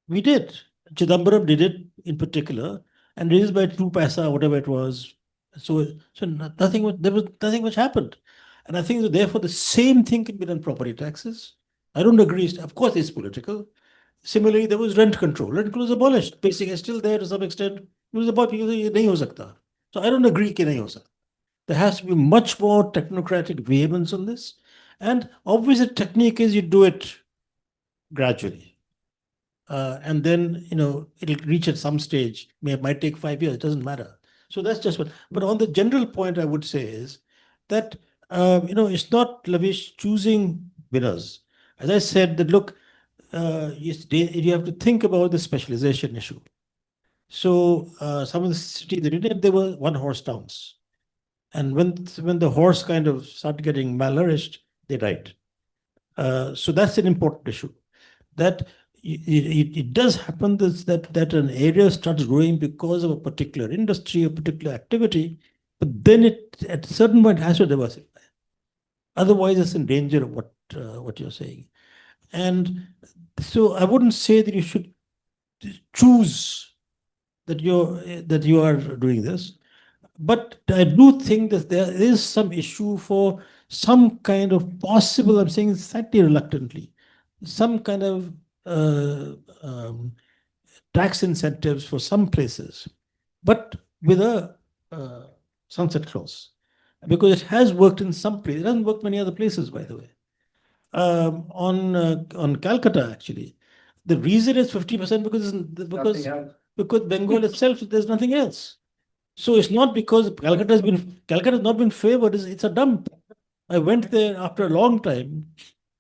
we did. Chidambaram did it in particular and raised by 2 paisa, whatever it was. So there was nothing much happened. And I think that therefore the same thing can be done property taxes. I don't agree. Of course, it's political. Similarly, there was rent control. Rent control was abolished. Basically, it's still there to some extent. It was about people saying, nahi ho sakta. So I don't agree कि nahi ho sakta. There has to be much more technocratic vehemence on this. And obviously, the technique is you do it gradually. And then, it'll reach at some stage. It might take 5 years. It doesn't matter. So that's just what. But on the general point, I would say is that, it's not Lavish choosing winners. As I said, that look, you have to think about the specialization issue. So some of the cities that did, they were one-horse towns. And when the horse kind of started getting malnourished, they died. So that's an important issue. That it does happen that an area starts growing because of a particular industry, a particular activity, but then it at a certain point has to diversify. Otherwise, it's in danger of what you're saying. And so I wouldn't say that you should choose that you are doing this. But I do think that there is some issue for some kind of possible, I'm saying slightly reluctantly, some kind of tax incentives for some places, but with a sunset clause. Because it has worked in some places. It hasn't worked many other places, by the way. On Calcutta, actually, the reason is 50% because Bengal itself, there's nothing else. So it's not because Calcutta has not been favored. It's a dump. I went there after a long time,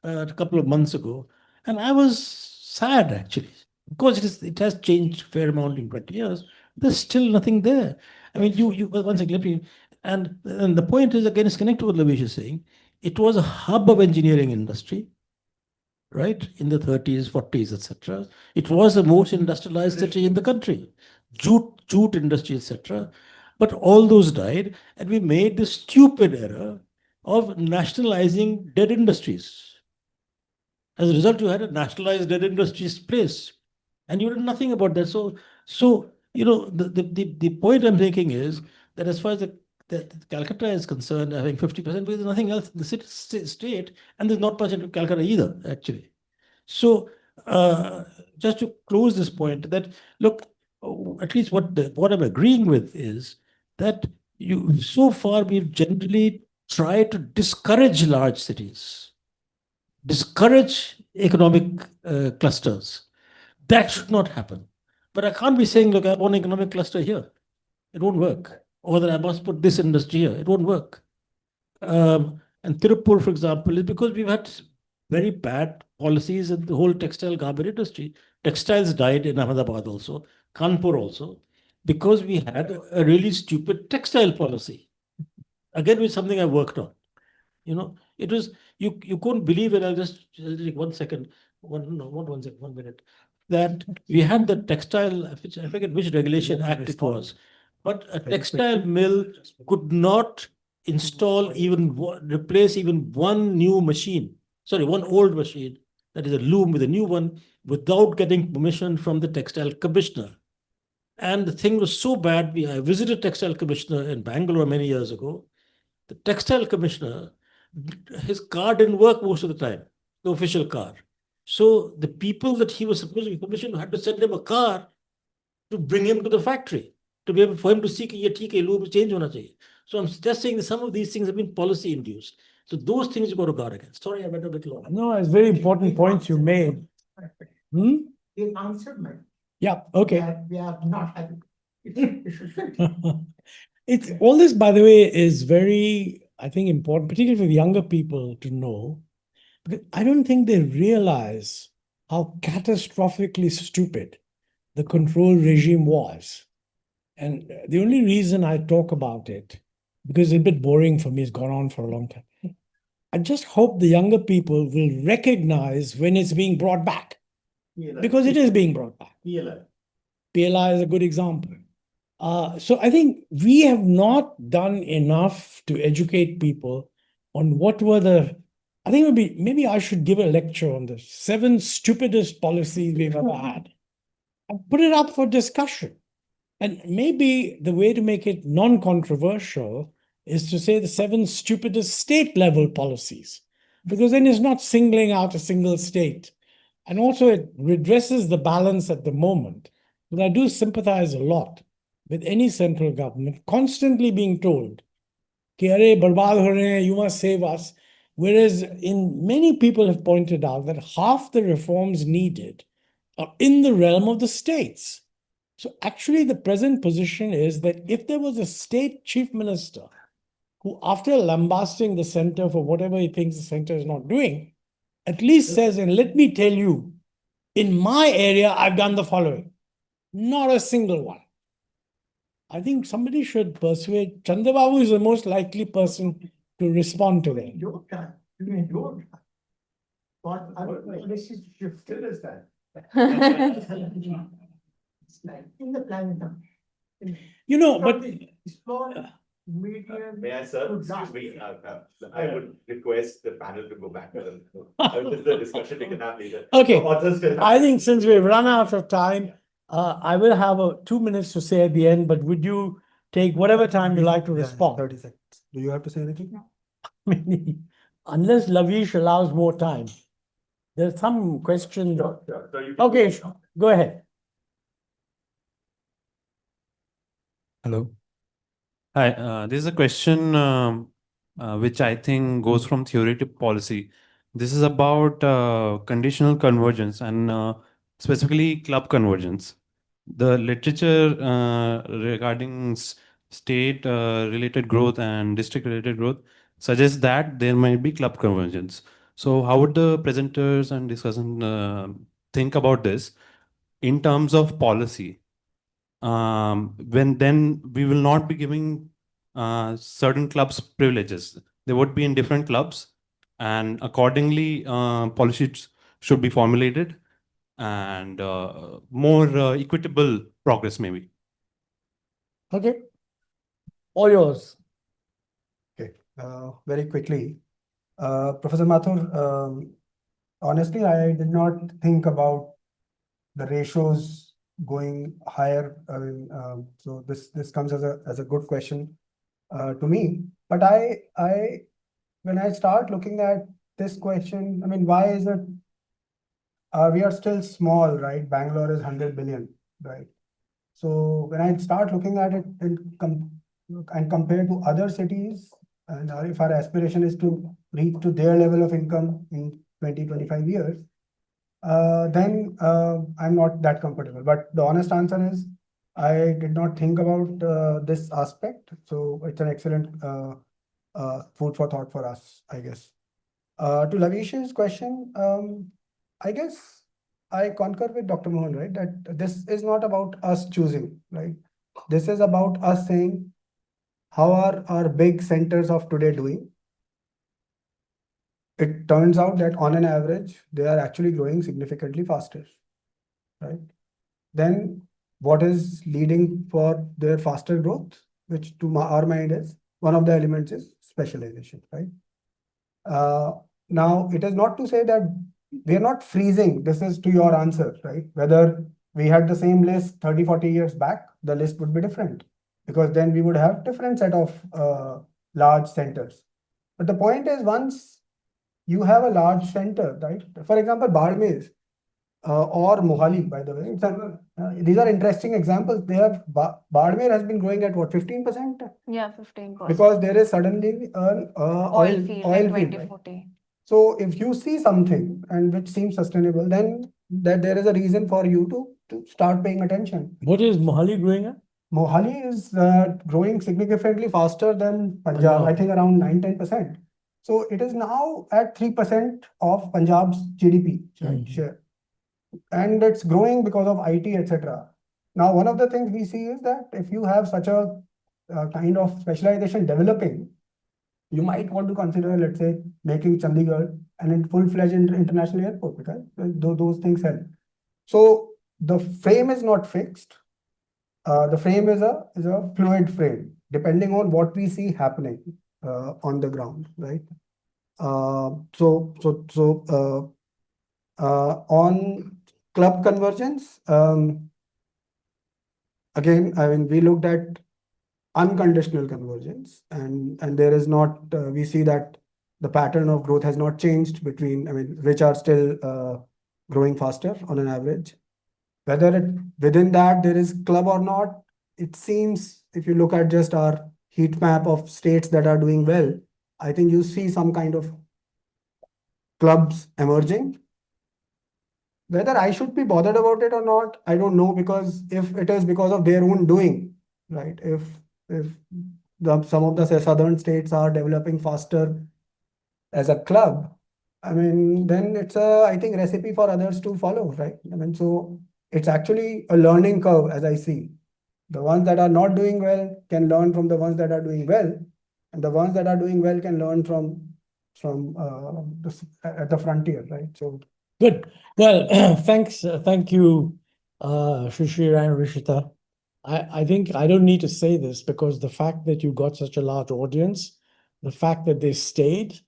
a couple of months ago, and I was sad actually. Of course, it has changed a fair amount in 20 years. There's still nothing there. I mean, you once again, and the point is again, it's connected to what Lavish is saying. It was a hub of engineering industry, right? In the 30s, 40s, etc. It was the most industrialized city in the country. Jute industry, etc. But all those died, and we made the stupid error of nationalizing dead industries. As a result, you had a nationalized dead industries place, and you did nothing about that. So the point I'm making is that as far as that Calcutta is concerned having 50% because there's nothing else in the state, and there's not much into Calcutta either, actually. So just to close this point, that look, at least what I'm agreeing with is that so far we've generally tried to discourage large cities, discourage economic clusters. That should not happen. But I can't be saying, look, I want an economic cluster here. It won't work. Or that I must put this industry here. It won't work. And Tirupur, for example, is because we've had very bad policies in the whole textile garment industry. Textiles died in Ahmedabad also, Kanpur also, because we had a really stupid textile policy. Again, with something I worked on. It was, you couldn't believe it. I'll just take 1 second, not 1 second, 1 minute. That we had the textile, I forget which regulation act it was, but a textile mill could not install replace even one new machine. Sorry, one old machine, that is a loom with a new one, without getting permission from the textile commissioner. And the thing was so bad, I visited textile commissioner in Bangalore many years ago. The textile commissioner, his car didn't work most of the time, the official car. So the people that he was supposed to be commissioned had to send him a car to bring him to the factory, to be able for him to see कि ये ठीक है, loop change होना चाहिए. So I'm just saying that some of these things have been policy induced. So those things you got to guard against. Sorry, I went a bit long. No, it's very important points you made. You answered my. Yeah, okay. We are not having. It's all this, by the way, is very, I think, important, particularly for the younger people to know, because I don't think they realize how catastrophically stupid the control regime was. And the only reason I talk about it, because it's a bit boring for me, it's gone on for a long time. I just hope the younger people will recognize when it's being brought back, because it is being brought back. PLI is a good example. So I think we have not done enough to educate people on what were I think maybe I should give a lecture on the 7 stupidest policies we've ever had and put it up for discussion. And maybe the way to make it non-controversial is to say the 7 stupidest state level policies, because then it's not singling out a single state. And also it redresses the balance at the moment. But I do sympathize a lot with any central government constantly being told, कि अरे बर्बाद हो रहे हैं, you must save us. Whereas many people have pointed out that half the reforms needed are in the realm of the states. So actually the present position is that if there was a state chief minister who, after lambasting the center for whatever he thinks the center is not doing, at least says, and let me tell you, in my area, I've done the following. Not a single one. I think somebody should persuade. Chandrababu is the most likely person to respond to that. Your time. Your time. But this is shifted as that. It's like in the planet. But small, medium. May I, sir? Excuse me. I would request the panel to go back to them. This is a discussion we can have later. Okay. Authors can- I think since we've run out of time, I will have 2 minutes to say at the end, but would you take whatever time you like to respond? 30 seconds. Do you have to say anything? Unless Lavish allows more time. There's some question. Sure. So you can- Okay, go ahead. Hello. Hi, this is a question which I think goes from theory to policy. This is about conditional convergence and specifically club convergence. The literature regarding state related growth and district related growth suggests that there might be club convergence. So how would the presenters and discussant think about this in terms of policy? When then we will not be giving certain clubs privileges. They would be in different clubs, and accordingly, policies should be formulated and more equitable progress, maybe. Okay. All yours. Okay, very quickly. Professor Mathur, honestly, I did not think about the ratios going higher. I mean, so this comes as a good question. to me. But when I start looking at this question, I mean, why is it we are still small, right? Bangalore is 100 billion, right? So when I start looking at it and compare to other cities, and if our aspiration is to reach to their level of income in 20-25 years, then I'm not that comfortable. But the honest answer is, I did not think about this aspect. So it's an excellent food for thought for us, I guess. To Lavish's question, I guess I concur with Dr. Mohan, right? That this is not about us choosing, right? This is about us saying, how are our big centers of today doing? It turns out that on an average, they are actually growing significantly faster, right? Then what is leading for their faster growth, which to our mind is one of the elements is specialization, right? Now, it is not to say that we are not freezing. This is to your answer, right? Whether we had the same list 30, 40 years back, the list would be different because then we would have different set of large centers. But the point is, once you have a large center, right? For example, Barmer or Mohali, by the way, these are interesting examples. They have Barmer has been growing at what, 15%? Yeah, 15%. Because there is suddenly an Oil field in field, right? 2040. So if you see something and which seems sustainable, then that there is a reason for you to start paying attention. What is Mohali growing at? Mohali is growing significantly faster than Punjab, I think around 9-10%. So it is now at 3% of Punjab's GDP share. And it's growing because of IT, etc. Now, one of the things we see is that if you have such a kind of specialization developing, you might want to consider, let's say, making Chandigarh an full-fledged international airport, because those things help. So the frame is not fixed. The frame is a fluid frame, depending on what we see happening on the ground, right? On club convergence, again, I mean, we looked at unconditional convergence, and there is not, we see that the pattern of growth has not changed between, I mean, which are still growing faster on an average. Whether within that there is club or not, it seems, if you look at just our heat map of states that are doing well, I think you see some kind of clubs emerging. Whether I should be bothered about it or not, I don't know, because if it is because of their own doing, right? If some of the southern states are developing faster as a club, I mean, then it's a, I think, recipe for others to follow, right? I mean, so it's actually a learning curve, as I see. The ones that are not doing well can learn from the ones that are doing well, and the ones that are doing well can learn from at the frontier, right? So Good. Well, thanks. Thank you, Shishir and Rishita. I think I don't need to say this, because the fact that you got such a large audience, the fact that they stayed,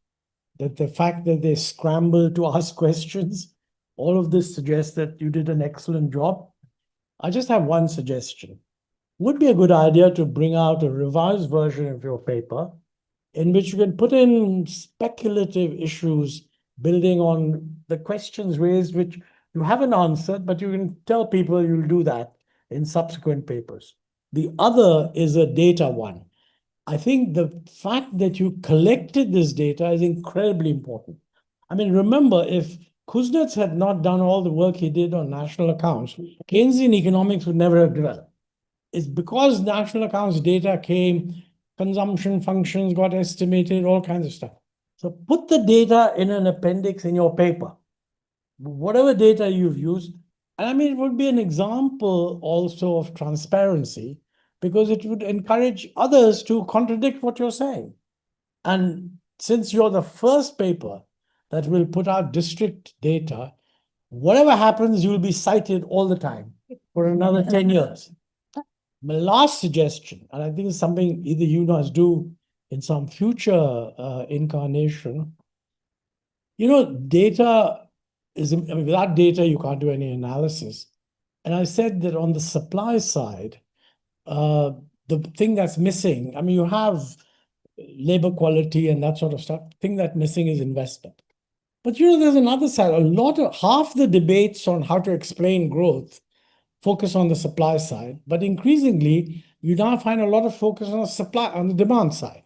that the fact that they scrambled to ask questions, all of this suggests that you did an excellent job. I just have one suggestion. Would be a good idea to bring out a revised version of your paper in which you can put in speculative issues building on the questions raised, which you haven't answered, but you can tell people you'll do that in subsequent papers. The other is a data one. I think the fact that you collected this data is incredibly important. I mean, remember, if Kuznets had not done all the work he did on national accounts, Keynesian economics would never have developed. It's because national accounts data came, consumption functions got estimated, all kinds of stuff. So put the data in an appendix in your paper, whatever data you've used. And I mean, it would be an example also of transparency, because it would encourage others to contradict what you're saying. And since you're the first paper that will put out district data, whatever happens, you'll be cited all the time for another 10 years. My last suggestion, and I think it's something either you guys do in some future incarnation, data is, I mean, without data, you can't do any analysis. And I said that on the supply side, the thing that's missing, I mean, you have labor quality and that sort of stuff. The thing that's missing is investment. But there's another side. Half the debates on how to explain growth focus on the supply side, but increasingly you now find a lot of focus on the demand side.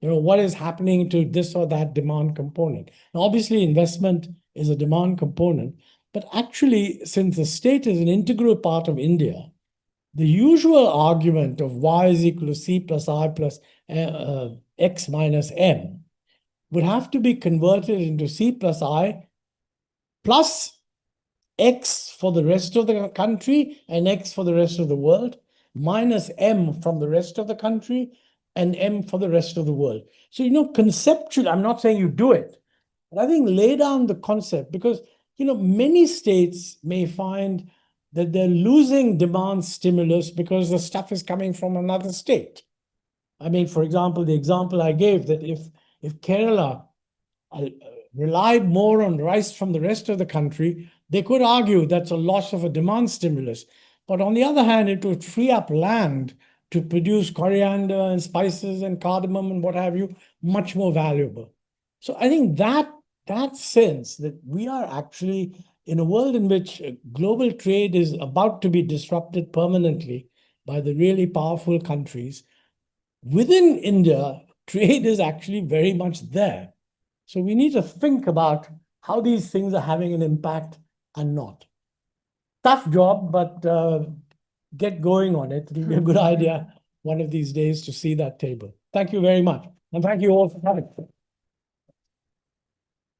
What is happening to this or that demand component? Now, obviously, investment is a demand component, but actually, since the state is an integral part of India, the usual argument of y is equal to c plus I plus x minus m would have to be converted into c plus I plus x for the rest of the country and x for the rest of the world, minus m from the rest of the country and m for the rest of the world. So, conceptually, I'm not saying you do it, but I think lay down the concept, because, many states may find that they're losing demand stimulus because the stuff is coming from another state. I mean, for example, the example I gave, that if Kerala relied more on rice from the rest of the country, they could argue that's a loss of a demand stimulus. But on the other hand, it would free up land to produce coriander and spices and cardamom and what have you, much more valuable. So I think that sense that we are actually in a world in which global trade is about to be disrupted permanently by the really powerful countries, within India, trade is actually very much there. So we need to think about how these things are having an impact and not. Tough job, but get going on it. It'll be a good idea one of these days to see that table. Thank you very much. And thank you all for coming.